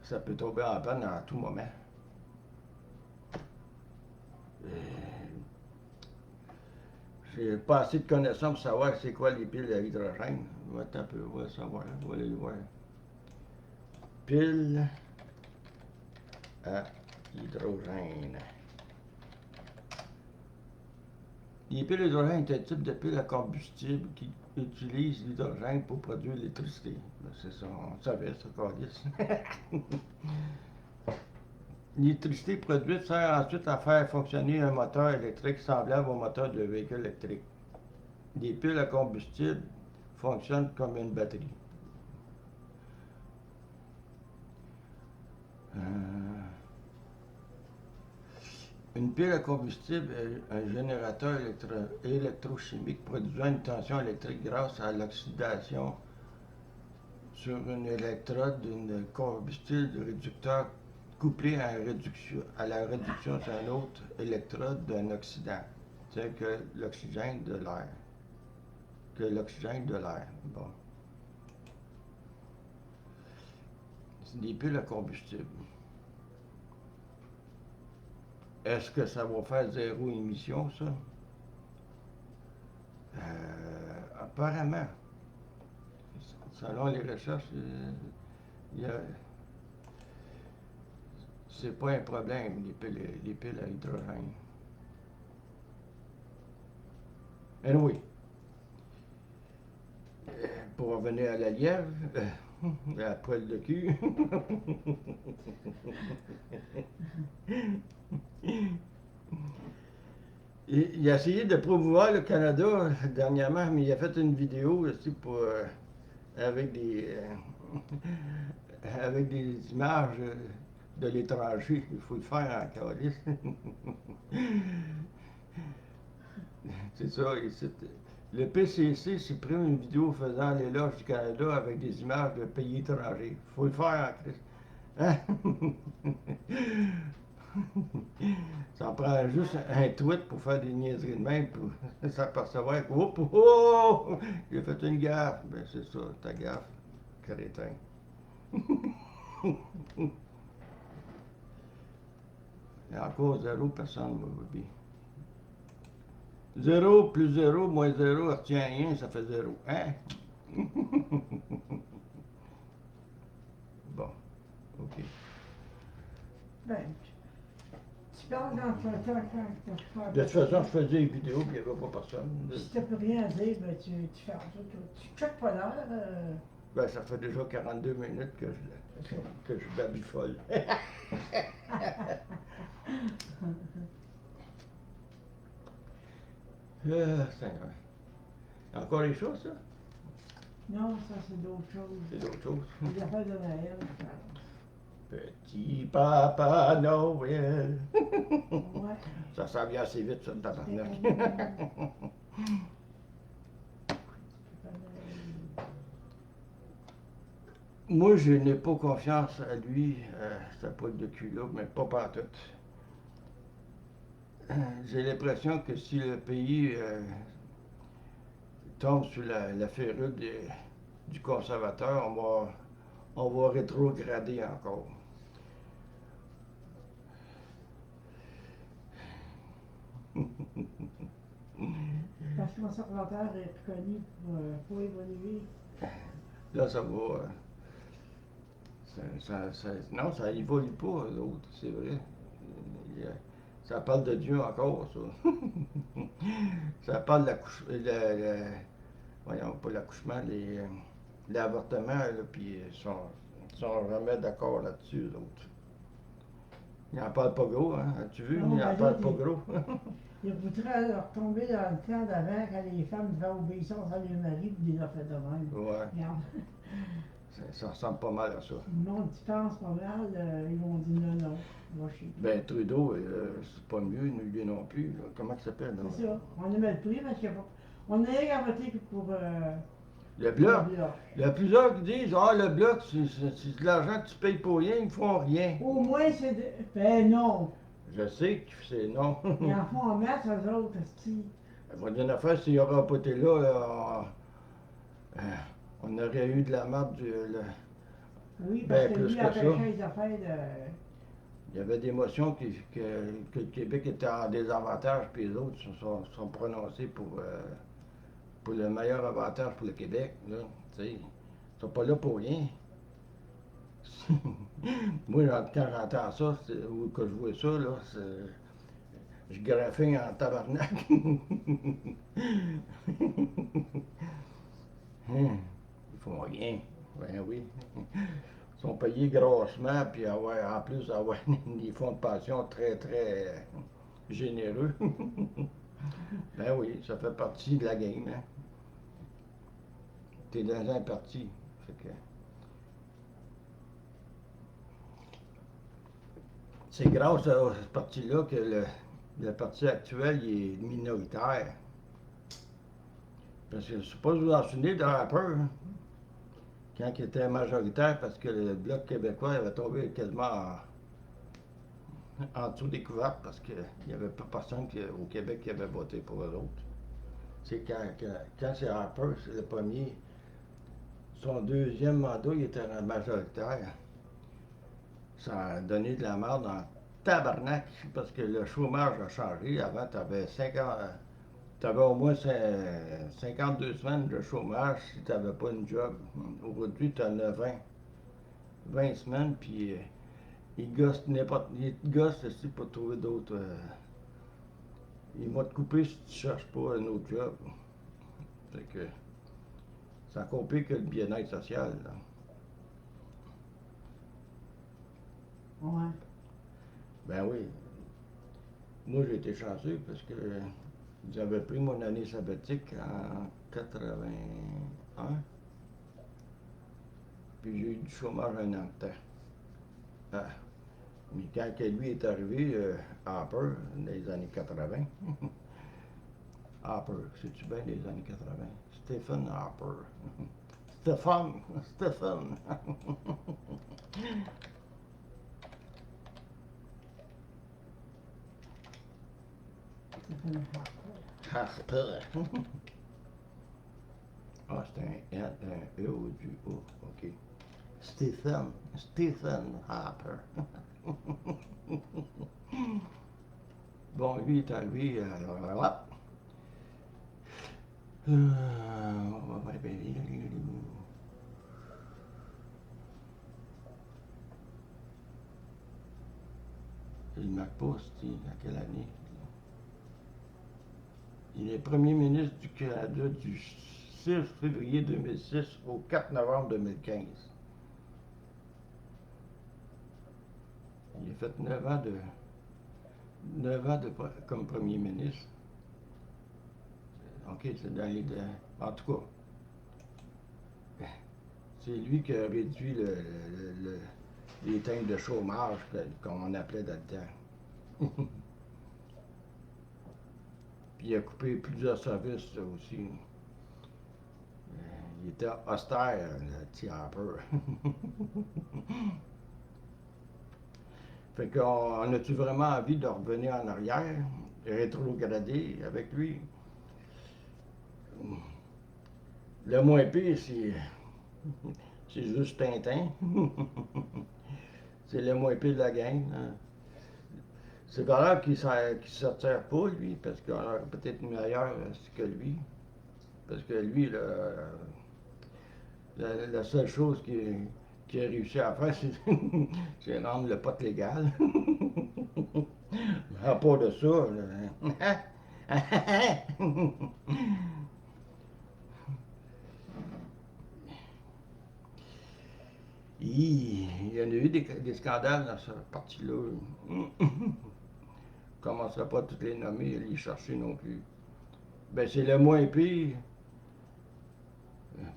ça peut tomber en panne à tout moment. J'ai pas assez de connaissances pour savoir c'est quoi les piles à hydrogène. On va un peu, on va savoir, on va aller voir. Piles à hydrogène. Les piles à hydrogène est un type de pile à combustible qui utilise l'hydrogène pour produire l'électricité. C'est ça, on savait ça, Carlis. L'électricité produite sert ensuite à faire fonctionner un moteur électrique semblable au moteur de véhicule électrique. Les piles à combustible fonctionne comme une batterie. Une pile à combustible est un générateur électrochimique produisant une tension électrique grâce à l'oxydation sur une électrode d'un combustible réducteur couplé à la réduction sur un autre électrode d'un oxydant, tel que l'oxygène de l'air. Bon. C'est des piles à combustible. Est-ce que ça va faire zéro émission, ça? Apparemment. Selon les recherches, c'est pas un problème, les piles à hydrogène. Anyway, pour revenir à la lièvre, la poêle de cul. Il a essayé de promouvoir le Canada dernièrement, mais il a fait une vidéo aussi pour, avec des images de l'étranger. Il faut le faire en calice. C'est ça. Le PCC supprime une vidéo faisant l'éloge du Canada avec des images de pays étrangers. Il faut le faire en Christ. Hein? Ça en prend juste un tweet pour faire des niaiseries de même pour s'apercevoir que oh, j'ai fait une gaffe. Ben c'est ça, ta gaffe, crétin. Et encore 0, personne ne va bien. 0 plus 0 moins 0 retient rien, ça fait 0. Hein? Bon, ok. Ben, tu parles dans ton temps quand tu parles. De toute façon, je faisais une vidéo puis il n'y avait pas personne. Si tu n'as plus rien à dire, ben tu fais ça. Tu checkes pas l'heure. Ben, ça fait déjà 42 minutes que je babifole. Seigneur. Encore des choses, ça? Non, ça c'est d'autres choses. C'est d'autres choses. Les affaires de Noël. Petit Papa Noël. Ouais. Ça s'en vient assez vite, ça, le tabarnak. Moi, je n'ai pas confiance à lui, sa poêle de cul-là, mais pas partout. J'ai l'impression que si le pays tombe sous la férule du conservateur, on va rétrograder encore. Parce que le conservateur est reconnu pour évoluer. Là, ça va. Non, ça évolue pas, l'autre, c'est vrai. Ça parle de Dieu encore, ça. Ça parle de voyons, pas l'accouchement, l'avortement, là, puis ils sont vraiment d'accord là-dessus, l'autre. Ils n'en parlent pas gros, hein? As-tu vu? Non, Ils n'en parlent pas gros. Il voudrait leur tomber dans le temps d'avant quand les femmes devaient obéissance à leur mari puis des affaires de même. Ouais. Regarde. Ça ressemble pas mal à ça. Le monde qui pense pas mal, ils vont dire non, va chier. Ben, Trudeau, c'est pas mieux, lui non plus. Là. Comment ça s'appelle? C'est ça. On a mal pris parce qu'on a rien à voter pour le bloc. Bloc. Il y a plusieurs qui disent ah, le bloc, c'est de l'argent que tu payes pour rien, ils font rien. Au moins, c'est de. Ben non. Je sais que c'est non. Ils en font en masse, eux autres, esti. On va dire une affaire, s'il n'aurait pas été là, on aurait eu de la merde. Oui, parce Ben, que plus lui que empêchait ça. les affaires de. Il y avait des motions que le Québec était en désavantage, puis les autres sont prononcés pour le meilleur avantage pour le Québec. Là, ils sont pas là pour rien. Moi, quand j'entends ça, ou que je vois ça, là, je graffine en tabarnak. Ils font rien. Ben oui. Ils sont payés grossement, puis en plus avoir des fonds de pension très, très généreux. Ben oui, ça fait partie de la game. Hein. t'es dans un parti. Fait que c'est grâce à ce parti-là que le parti actuel il est minoritaire. Parce que je ne sais pas si vous vous en souvenez de Harper, hein, quand il était majoritaire, parce que le Bloc québécois avait tombé quasiment en dessous des couvertes, parce qu'il n'y avait pas personne au Québec qui avait voté pour eux autres. C'est quand c'est Harper, c'est le premier, son deuxième mandat, il était majoritaire. Ça a donné de la merde en tabarnak, parce que le chômage a changé. Avant, tu avais 50, t'avais au moins 52 semaines de chômage si tu n'avais pas une job. Aujourd'hui, tu en as 20 semaines, puis ils gossent n'importe. Ils gossent aussi pour trouver d'autres. Ils vont te couper si tu ne cherches pas un autre job. Fait que ça complique que le bien-être social. Là. Ouais. Ben oui. Moi, j'ai été chanceux parce que j'avais pris mon année sabbatique en 81. Puis j'ai eu du chômage un an de temps. Ah. Mais quand lui est arrivé, Harper, dans les années 80, Harper, sais-tu bien les années 80? Stephen Harper. Stephen. Stephen Harper. Harper. Ah, c'est un E ou du O, ok. Stephen Harper. Bon, lui est arrivé, alors, il ne marque pas, c'est à quelle année? Il est premier ministre du Canada du 6 février 2006 au 4 novembre 2015. Il a fait 9 ans comme premier ministre. OK, c'est dans les... En tout cas, c'est lui qui a réduit les teintes de chômage qu'on appelait dans le temps. Puis il a coupé plusieurs services aussi. Il était austère, le petit Harper. Fait qu'on a-tu vraiment envie de revenir en arrière, rétrograder avec lui? Le moins pire, c'est juste Tintin. C'est le moins pire de la gang. Hein. C'est grave qu'il ne se retire pas, lui, parce qu'on a peut-être meilleur que lui. Parce que lui, la seule chose qu'il a réussi à faire, c'est rendre le pot légal. À part de ça, il y en a eu des scandales dans cette partie-là. Je ne commencerai pas à toutes les nommer et les chercher non plus. Ben, c'est le moins pire.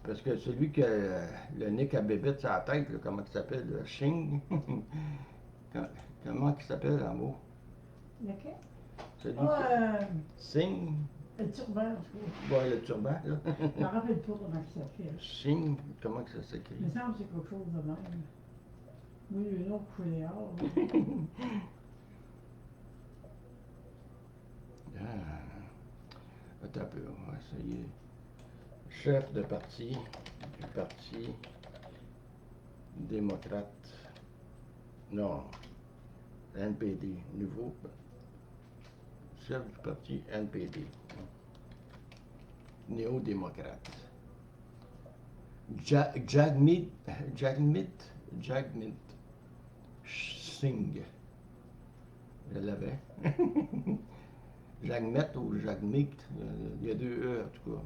Parce que celui qui a le nez à bébête sur la tête, là, comment il s'appelle? Le Shing. Comment il s'appelle en mot? Lequel? Celui Ah, Sing. le turban, je crois. Bon, le turban, là. Je me rappelle pas comment il s'appelle. Shing, comment que ça s'écrit? Il me semble que c'est quelque chose de même. Oui, le nom Couléard. Attends un peu, on va essayer. Chef de parti, du Parti démocrate. Non, NPD, nouveau. Chef du parti NPD. Néo-démocrate. Jagmeet Singh. Je l'avais. Jagmeet ou Jagmeet, il y a deux E en tout cas.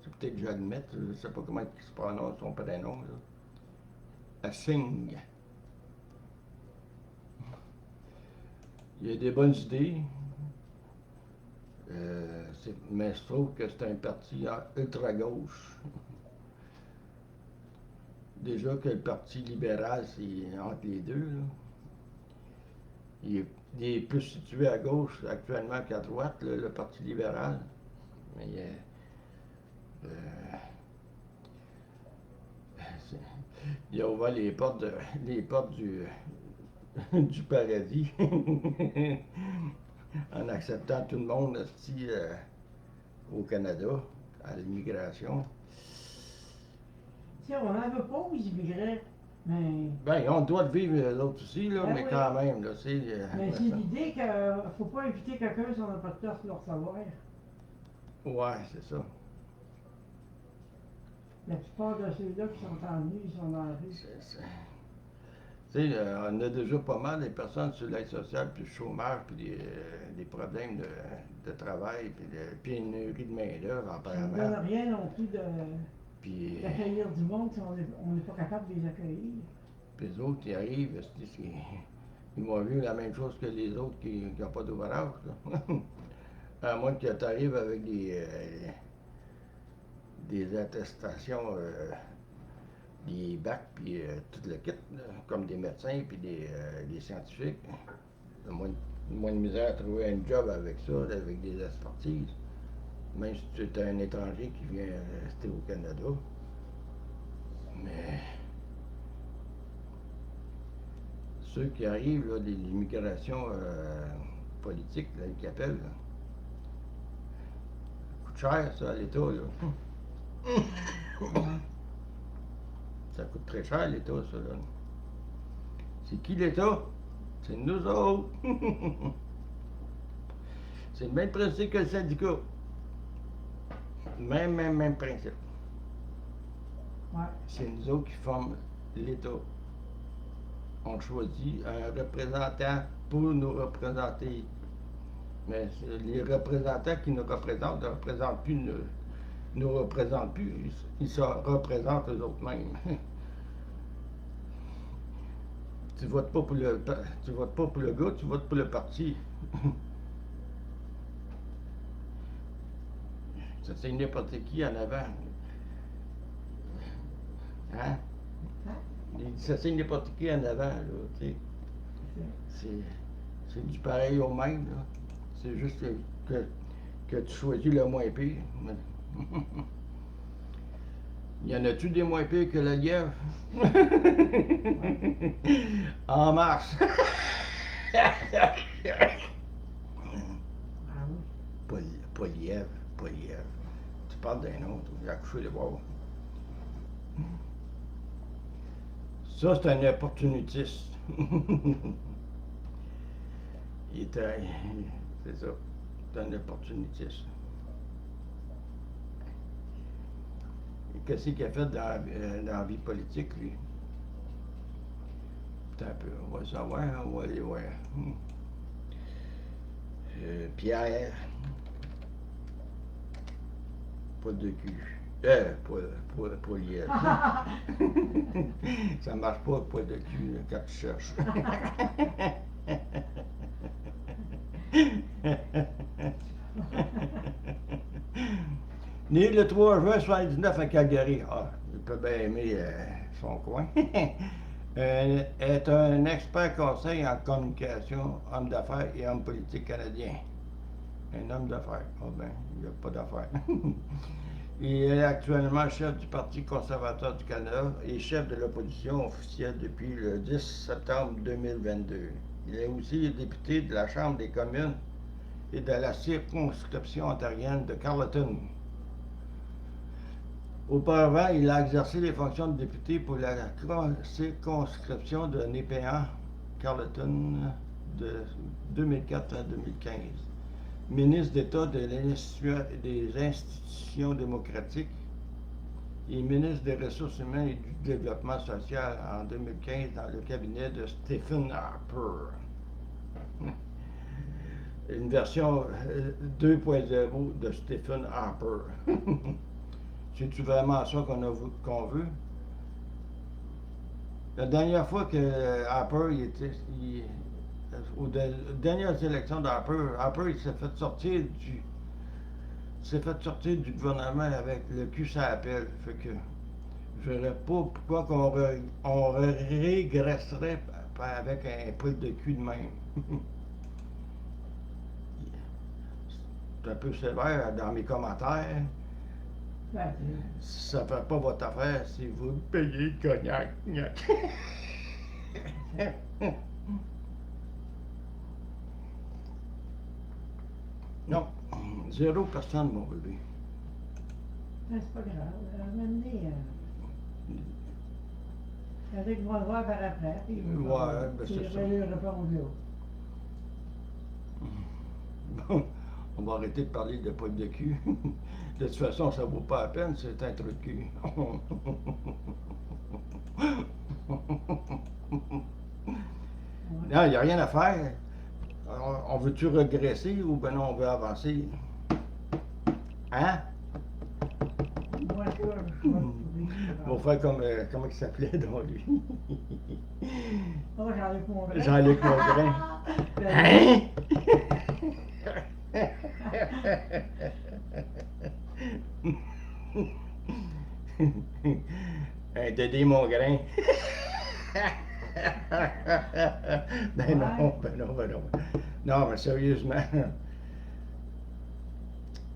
C'est peut-être Jagmeet, je ne sais pas comment il se prononce son prénom. Singh. Il a des bonnes idées, mais je trouve que c'est un parti ultra-gauche. déjà que le Parti libéral, c'est entre les deux, là. Il est plus situé à gauche actuellement qu'à droite, le Parti libéral. Mais euh, il a ouvert les portes du paradis en acceptant tout le monde aussi, au Canada, à l'immigration. Tu sais, on n'en veut pas aux immigrés, mais Ben, ils ont le droit de vivre l'autre aussi, là, Ben mais oui. quand même, là, c'est. mais c'est l'idée qu'il ne faut pas inviter quelqu'un si on n'a pas de place pour le recevoir. Ouais, c'est ça. La plupart de ceux-là qui sont en venus, ils sont dans la rue. Tu sais, on a déjà pas mal des personnes sur l'aide sociale, puis le chômage, puis des problèmes de travail, puis de pénurie de main-d'œuvre, Ça ne donne apparemment. rien non plus Puis d'accueillir du monde si on n'est pas capable de les accueillir. les autres, ils arrivent, ils vont vivre la même chose que les autres qui n'ont pas d'ouvrage, là. À moins que tu arrives avec des attestations, des bacs, puis tout le kit, là, comme des médecins, puis des scientifiques. Il y a moins de misère à trouver un job avec ça, avec des expertises. Même si tu es un étranger qui vient rester au Canada. Mais ceux qui arrivent, là, l'immigration politique, là, qu'ils appellent, là, ça coûte cher, ça, à l'État, là. Ça coûte très cher, l'État, ça, là. C'est qui l'État? C'est nous autres. C'est le même principe que le syndicat. Même principe. Ouais. C'est nous autres qui forment l'État. On choisit un représentant pour nous représenter. Mais les représentants qui nous représentent ne représentent plus, nous représentent plus. Ils se représentent eux-mêmes. Tu votes pas pour le gars, tu votes pour le parti. Ça, c'est n'importe qui en avant. Hein? Ça, c'est n'importe qui en avant, là, tu sais. C'est du pareil au même, là. C'est juste que tu choisis le moins pire. Il y en a-tu des moins pires que la lièvre? En marche! Ah oui. Pas lièvre. Tu parles d'un autre, il a couché le bord. Ça, c'est un opportuniste. C'est ça, c'est un opportuniste. Et qu'est-ce qu'il a fait dans la vie politique, lui? Attends un peu, on va savoir, on va aller voir. Pierre. Pas de cul. Pas lièvre. Ça marche pas, pas de cul, là, quand tu cherches. Né le 3 juin 1979 à Calgary. Ah, il peut bien aimer son coin. Est un expert conseil en communication, homme d'affaires et homme politique canadien. Un homme d'affaires. Ah ben, il n'y a pas d'affaires. Il est actuellement chef du Parti conservateur du Canada et chef de l'opposition officielle depuis le 10 septembre 2022. Il est aussi député de la Chambre des communes et de la circonscription ontarienne de Carleton. Auparavant, il a exercé les fonctions de député pour la circonscription de Népéan, Carleton, de 2004 à 2015. Ministre d'État des institutions démocratiques et ministre des Ressources humaines et du Développement social en 2015 dans le cabinet de Stephen Harper. Une version 2.0 de Stephen Harper. C'est-tu vraiment ça qu'on veut? La dernière fois que Harper aux dernières élections d'Harper, il s'est fait sortir du gouvernement avec le cul sur la pelle. Fait que je ne verrais pas pourquoi on régresserait avec un poil de cul de même. C'est un peu sévère dans mes commentaires. Ben, Si ça ne fait pas votre affaire, si vous payez le cognac. Non, 0 personne, mon bébé. ben, c'est pas grave. Maintenant, Eric va le voir par après, puis il Ouais, va ben, c'est ça. lui répondre là. Bon, on va arrêter de parler de poil de cul. De toute façon, ça vaut pas la peine, c'est un trou de cul. Non, il n'y a rien à faire. On veut-tu regresser ou ben non, on veut avancer? Hein? Moi, je vais le trouver. On va faire comme, comment il s'appelait dans lui? Oh, Jean-Luc Mongrain. Jean-Luc Mongrain. Ben, Un Dédé Mongrain. Ben non, ben non, ben non. Non, mais sérieusement.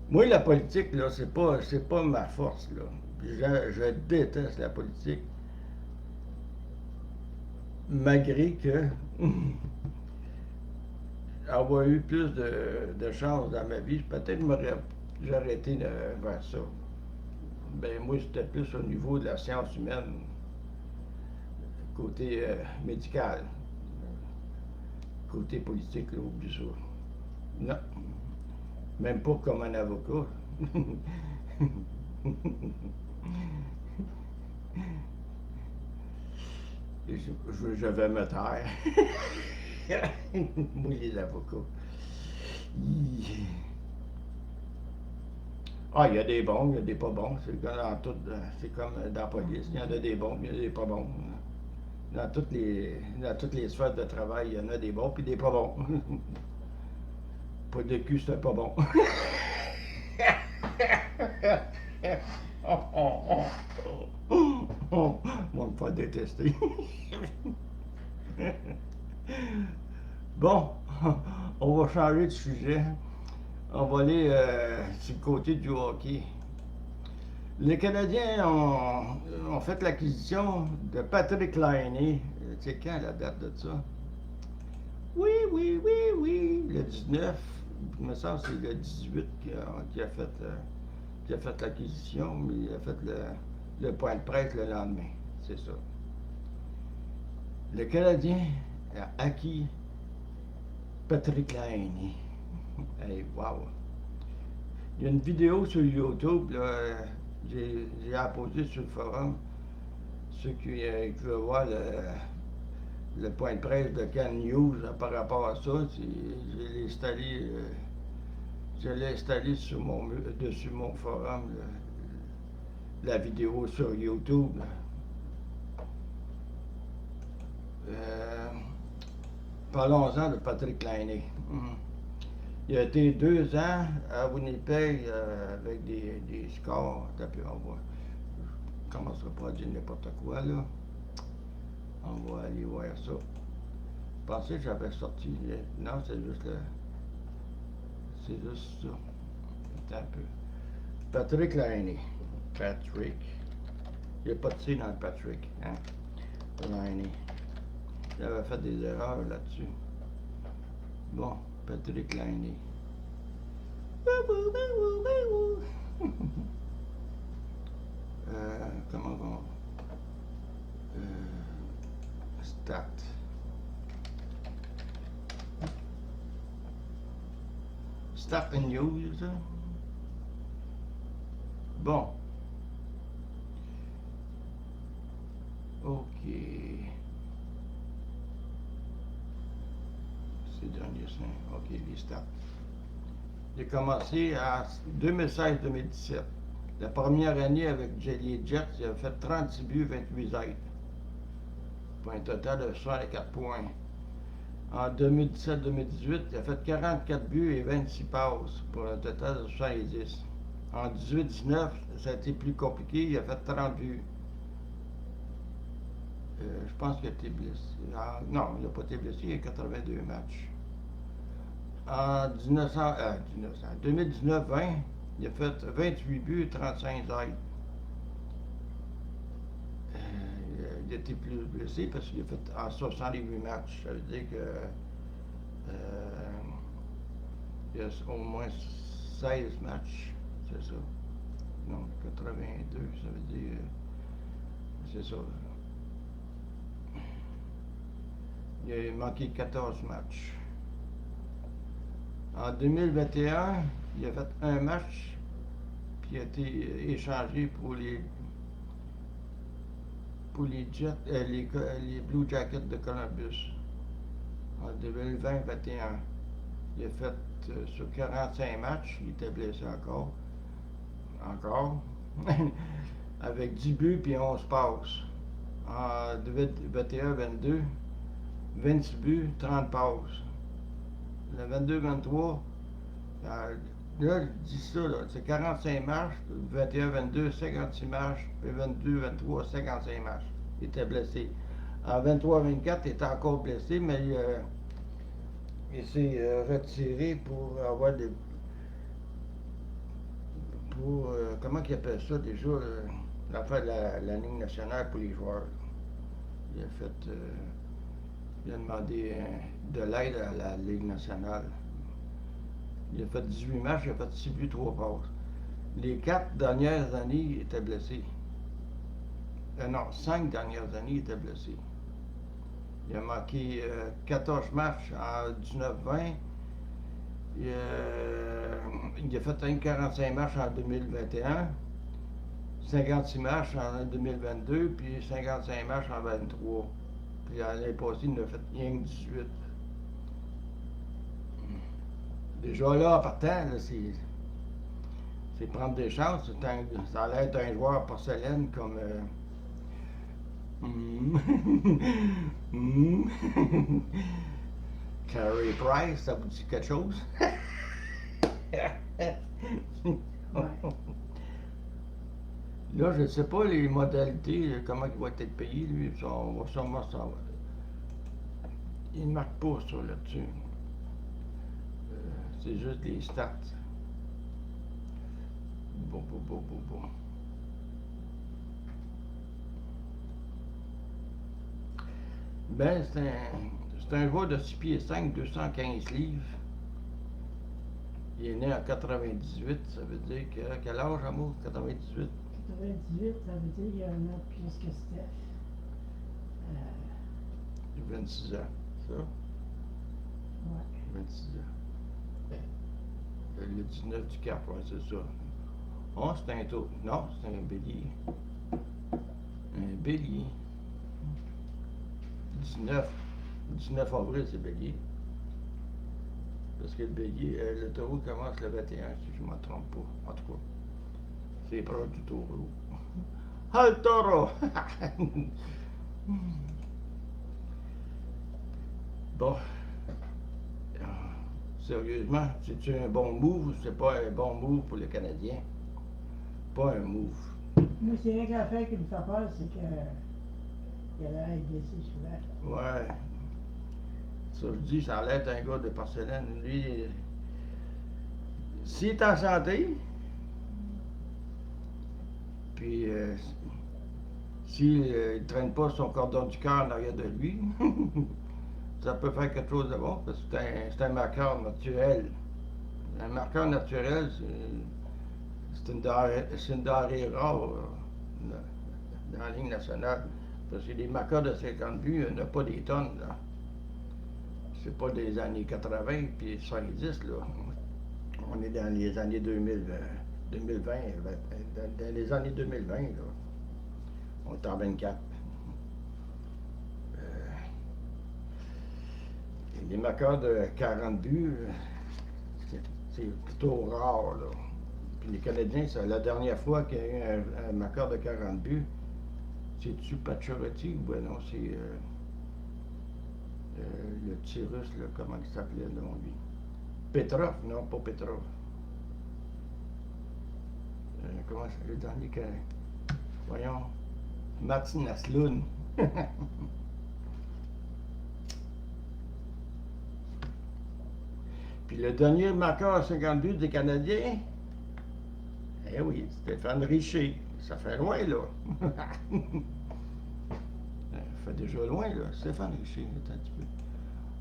Moi, la politique, là, c'est pas ma force, là. Je déteste la politique. Malgré que avoir eu plus de chance dans ma vie, peut-être j'aurais été vers ça. Ben moi, c'était plus au niveau de la science humaine, côté médical. Côté politique, là, oublie ça. Non. Même pas comme un avocat. Je vais me taire. Moi, les avocats. Ah, il y a des bons, il y a des pas bons. C'est comme dans la police. Il y en a des bons, il y en a des pas bons. Dans toutes les sphères de travail, il y en a des bons puis des pas bons. Pas de cul, c'est pas bon. On va me faire détester. Bon, on va changer de sujet. On va aller sur le côté du hockey. Les Canadiens ont fait l'acquisition de Patrick Laine. C'est quand la date de ça? Oui, le 19. Il me semble que c'est le 18 qui a fait l'acquisition, mais il a fait le point de presse le lendemain. C'est ça. Le Canadien a acquis Patrick Laine. Hey, wow! Il y a une vidéo sur YouTube, là, j'ai apposé sur le forum. Ceux qui veulent voir le point de presse de Can News par rapport à ça, je l'ai installé dessus mon forum, la vidéo sur YouTube. Parlons-en de Patrick Laine. Il a été 2 ans à Winnipeg avec des scores. On ne commencera pas à dire n'importe quoi, là. On va aller voir ça. Je pensais que j'avais sorti. Non, c'est juste ça. Attends un peu. Patrick Laine. Patrick. Il n'y a pas de C dans le Patrick. Hein? Laine. J'avais fait des erreurs là-dessus. Bon, Patrick Laine. Comment on va? Stat. Stat and News. Bon. OK. C'est dernier sein. OK, les stats. J'ai commencé en 2016-2017. La première année avec les Jets, il a fait 36 buts, 28 aides. Pour un total de 64 points. En 2017-2018, il a fait 44 buts et 26 passes pour un total de 70. En 18-19, ça a été plus compliqué, il a fait 30 buts, Je pense qu'il a été blessé. Non, il n'a pas été blessé, il a 82 matchs. En 2019-20, il a fait 28 buts et 35 aides. Il a été plus blessé parce qu'il a fait en 68 matchs. Ça veut dire que il y a au moins 16 matchs, c'est ça. Non, 82, ça veut dire. C'est ça. Il a manqué 14 matchs. En 2021, il a fait un match, puis il a été échangé pour les Jets, les Blue Jackets de Columbus. En 2020-21, il a fait sur 45 matchs, il était blessé encore. Avec 10 buts puis 11 passes. En 21-22, 26 buts, 30 passes. Le 22-23, là, je dis ça, c'est 45 matchs, 21-22, 56 matchs, puis 22-23, 55 matchs. Il était blessé. En 23-24, il était encore blessé, mais il s'est retiré pour avoir des. Pour. Comment il appelle ça déjà? L'affaire de la Ligue nationale pour les joueurs. Il a fait. Il a demandé de l'aide à la Ligue nationale. Il a fait 18 matchs, il a fait 6 buts, 3 passes. Les 4 dernières années, il était blessé. Non, 5 dernières années, il était blessé. Il a manqué 14 matchs en 19-20. Il a fait 45 matchs en 2021, 56 matchs en 2022, puis 55 matchs en 2023. Puis l'année passée, il en a fait rien que 18. Déjà là, en partant, là, c'est prendre des chances. Ça allait être un joueur porcelaine comme. Carey Price, ça vous dit quelque chose? Là, je ne sais pas les modalités, comment il va être payé, lui. On va sûrement savoir. Il ne marque pas ça là-dessus. C'est juste des stats. Bon. Ben, c'est un joueur de 6 pieds 5, 215 livres. Il est né en 98, ça veut dire que. Quel âge, amour? 98? 98, ça veut dire qu'il y a un an de plus que Steph. 26 ans, ça? Ouais. 26 ans. Le 19 du cap, ouais, c'est ça. Oh, c'est un taureau. Non, c'est un bélier. Un bélier. 19 avril, c'est bélier. Parce que le bélier, le taureau commence le 21, si je ne me trompe pas. En tout cas, c'est proche du taureau. Ah, le taureau! Bon. Sérieusement, c'est-tu un bon move ou c'est pas un bon move pour le Canadien? Pas un move. Moi, c'est rien qu'à faire qui me fait peur, c'est qu'il a l'air blessé souvent. Ouais. Ça, je dis, ça allait être un gars de porcelaine. Lui, s'il est en santé, puis s'il ne traîne pas son cordon du cœur en arrière de lui, ça peut faire quelque chose de bon, parce que c'est un marqueur naturel. Un marqueur naturel, c'est une denrée rare dans la Ligue nationale. Parce que les marqueurs de 50 buts, il n'y en a pas des tonnes. Là. C'est pas des années 80 puis 70, là. On est dans les années 2020, dans les années 2020, là. On est en 24. Les marqueurs de 40 buts, c'est plutôt rare, là. Puis les Canadiens, c'est la dernière fois qu'il y a eu un marqueur de 40 buts, c'est-tu Pacioretty ou ben non, c'est le petit russe, là, comment il s'appelait, non, lui? Petrov, non, pas Petrov. Comment c'est le dernier que. Voyons. Martin Naslund. Puis le dernier marqueur à 50 buts des Canadiens, eh oui, Stéphane Richer. Ça fait loin, là. Ça fait déjà loin, là. Stéphane Richer, attends un petit peu.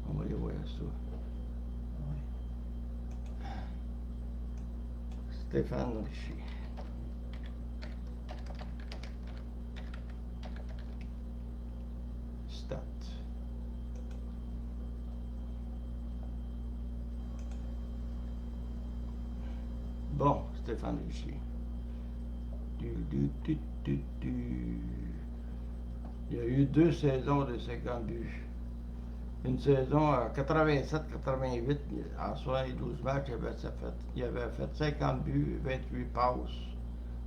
On va aller voir ça. Stéphane Richer. Stat. Bon, Stéphane Richer. Il y a eu 2 saisons de 50 buts. Une saison à 87-88, en 72 matchs, il avait fait 50 buts, 28 passes,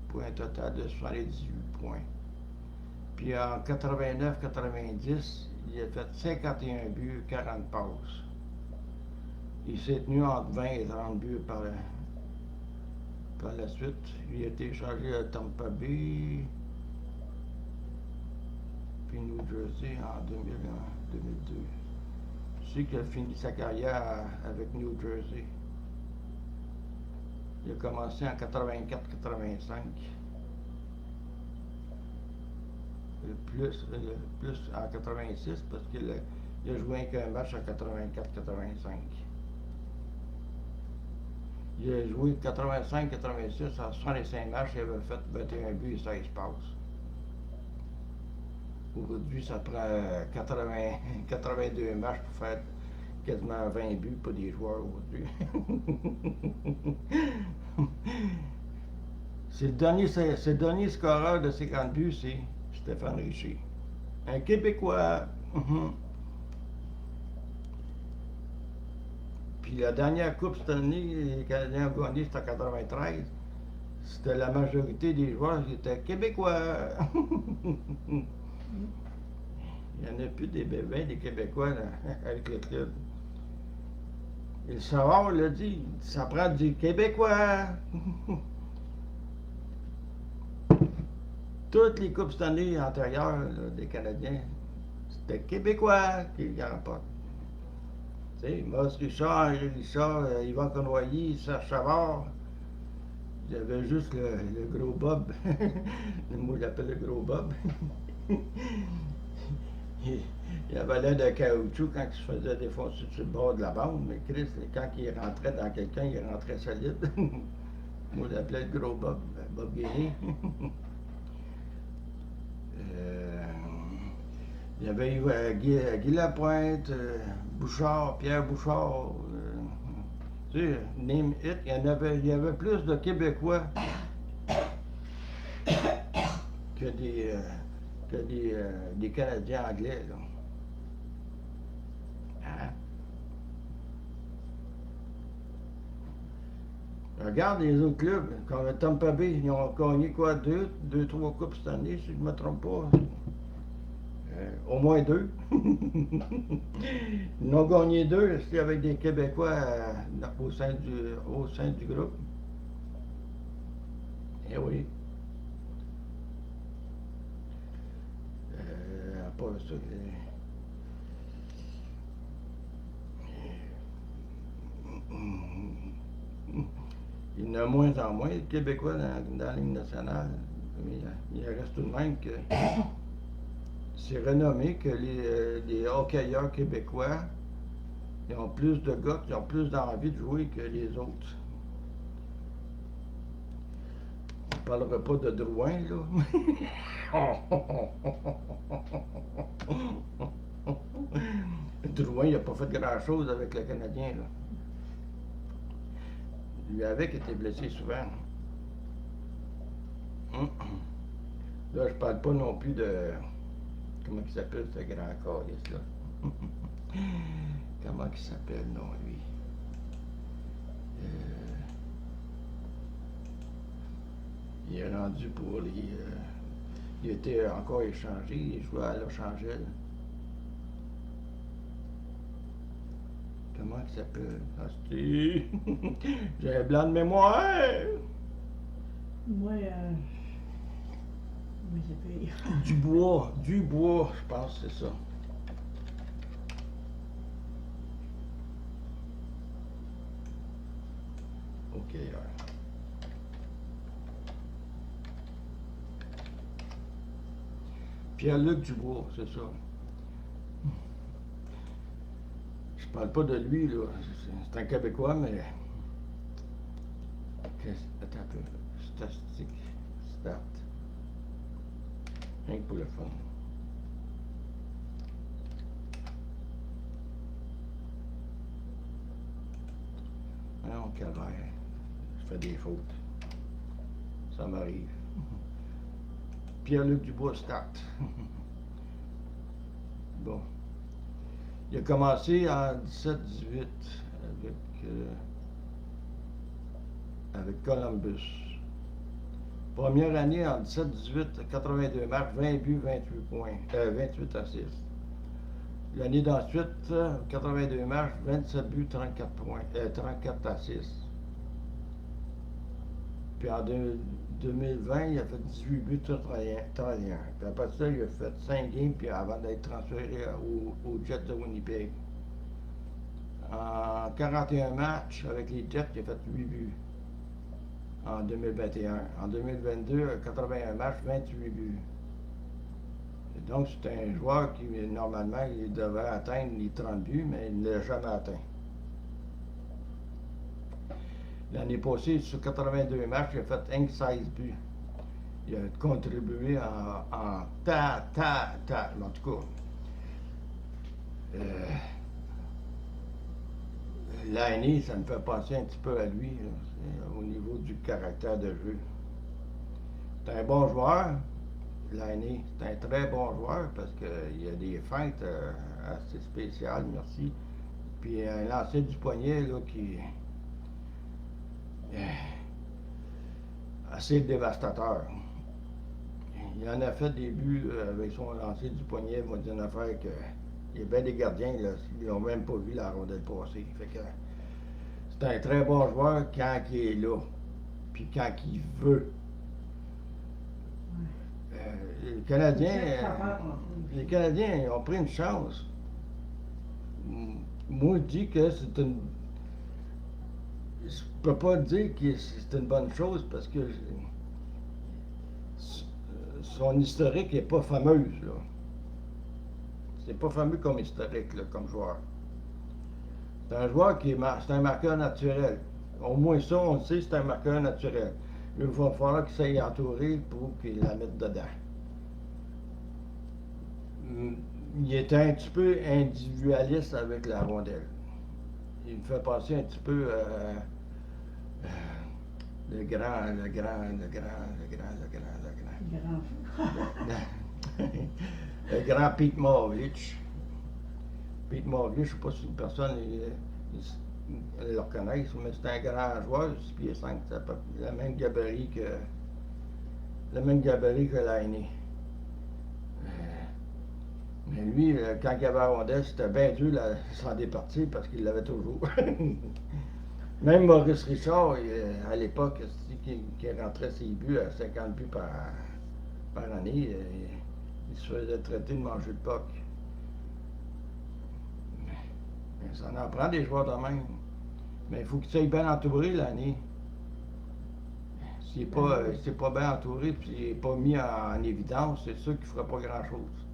pour un total de 78 points. Puis en 89-90, il a fait 51 buts, 40 passes. Il s'est tenu entre 20 et 30 buts par la suite. Il a été échangé à Tampa Bay, puis New Jersey en 2002. Je sais qu'il a fini sa carrière avec New Jersey. Il a commencé en 84-85. Plus en 86 parce qu'il a joué qu'un match en 84-85. Il a joué 85-86 en 65 matchs, il avait fait 21 buts et 16 passes. Aujourd'hui, ça prend 82 matchs pour faire quasiment 20 buts pour des joueurs aujourd'hui. C'est le dernier scoreur de 50 buts, c'est Stéphane Richer. Un Québécois. Puis la dernière Coupe cette année, les Canadiens ont gagné, c'était en 93. C'était la majorité des joueurs qui étaient Québécois. Il n'y en a plus des bébés, des Québécois là, avec le club. Et le Savard l'a dit, ça prend du Québécois. Toutes les Coupes cette année antérieures là, des Canadiens, c'était Québécois qui les remportent. Tu sais, Maurice Richard, Henri Richard, Yvan Cournoyer, Serge Savard. Il y avait juste le gros Bob. Moi, je l'appelle le gros Bob. Il avait l'air de caoutchouc quand il se faisait défoncer sur le bord de la bande, mais Chris, quand il rentrait dans quelqu'un, il rentrait solide. Moi, je l'appelais le gros Bob, Bob Guéry. Il y avait Guy Lapointe, Bouchard, Pierre Bouchard. Tu sais, name it, il y avait plus de Québécois que des Canadiens anglais. Là. Hein? Regarde les autres clubs, comme le Tampa Bay, ils ont gagné quoi, 3 coupes cette année, si je ne me trompe pas. Au moins 2. Ils ont gagné 2 avec des Québécois au sein du groupe. Eh oui. À part ça, il y en a moins en moins de Québécois dans la Ligue nationale. Mais il reste tout de même que c'est renommé que les hockeyeurs québécois ils ont plus de gars qui ont plus d'envie de jouer que les autres. On ne parlera pas de Drouin, là. Drouin, il n'a pas fait grand-chose avec le Canadien, là. Lui avec était blessé souvent. Là, je parle pas non plus de... Comment il s'appelle ce grand calice là? Comment il s'appelle, non, lui? Il est rendu pour les... il était encore échangé, il jouait à Los Angeles. Comment il s'appelle? J'ai un blanc de mémoire! Moi, Oui, c'est pire. Du bois, je pense que c'est ça. OK. Pierre-Luc Dubois, c'est ça. Je parle pas de lui, là. C'est un Québécois, mais. Attends un peu. Statistique. Start. Rien que pour le fun. Non, calvaire. Je fais des fautes. Ça m'arrive. Pierre-Luc Dubois, start. Bon. Il a commencé en 17-18 avec Columbus. Première année en 17-18, 82 matchs, 20 buts, 28 points, 28 assists. L'année d'ensuite, 82 matchs, 27 buts, 34 points, 34 assists. Puis en 2020, il a fait 18 buts sur 31. Puis après ça, il a fait 5 games puis avant d'être transféré aux Jets de Winnipeg. En 41 matchs avec les Jets, il a fait 8 buts en 2021. En 2022, 81 matchs, 28 buts. Et donc, c'est un joueur qui, normalement, il devait atteindre les 30 buts, mais il ne l'a jamais atteint. L'année passée, sur 82 matchs, il a fait 16 buts. Il a contribué en en tout cas. L'année, ça me fait penser un petit peu à lui, là, au niveau du caractère de jeu. C'est un bon joueur, l'année. C'est un très bon joueur parce qu'il y a des feintes assez spéciales, merci. Puis un lancer du poignet là, qui assez dévastateur. Il en a fait des buts avec son lancer du poignet, va dire une affaire que il y a bien des gardiens, là, ils n'ont même pas vu la rondelle passer. Fait que c'est un très bon joueur quand il est là, puis quand il veut. Les Canadiens ont pris une chance. Moi, je dis que c'est une. Je peux pas dire que c'est une bonne chose parce que son historique n'est pas fameuse, là. C'est pas fameux comme historique, là, comme joueur. C'est un joueur qui c'est un marqueur naturel. Au moins ça, on le sait, c'est un marqueur naturel. Il va falloir qu'il s'aille entourer pour qu'il la mette dedans. Il est un petit peu individualiste avec la rondelle. Il me fait penser un petit peu le grand le grand Pete Maravich. Pete Maravich, je ne sais pas si une personne le reconnaît, mais c'est un grand joueur, 6 pieds 5, le même gabarit que Laine. Mais lui, quand il avait la rondelle, c'était bien dur de s'en départir parce qu'il l'avait toujours. Même Maurice Richard, à l'époque, qui rentrait ses buts à 50 buts par année, il se faisait traiter de manger le puck. Mais ça en prend des joueurs de même. Mais il faut qu'il soit bien entouré l'année. S'il n'est pas bien entouré et s'il n'est pas mis en évidence, c'est sûr qu'il ne fera pas grand-chose.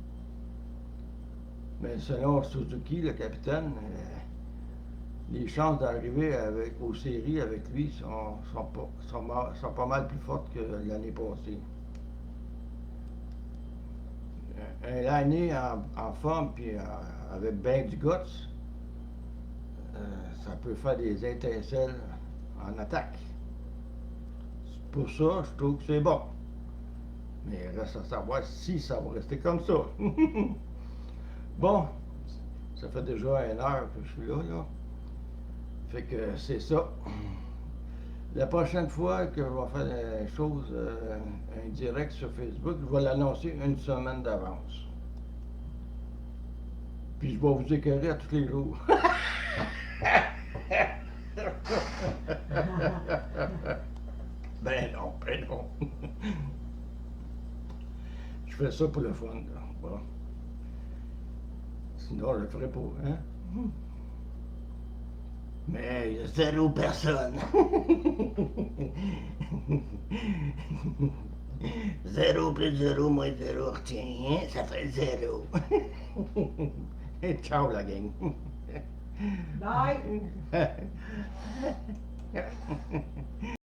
Mais selon Suzuki, le capitaine, les chances d'arriver aux séries avec lui sont pas mal plus fortes que l'année passée. L'année en forme puis avec bien du guts, ça peut faire des étincelles en attaque. Pour ça, je trouve que c'est bon. Mais il reste à savoir si ça va rester comme ça. Bon, ça fait déjà 1 heure que je suis là. Fait que c'est ça. La prochaine fois que je vais faire une chose, un direct sur Facebook, je vais l'annoncer une semaine d'avance. Puis je vais vous écœurer à tous les jours. Ben non. fais ça pour le fun, là. Bon. Sinon, je le ferais pas, hein? Mais il y a 0 personne. 0 plus 0 moins 0, retiens, hein? Ça fait 0. Et ciao la gang. Bye!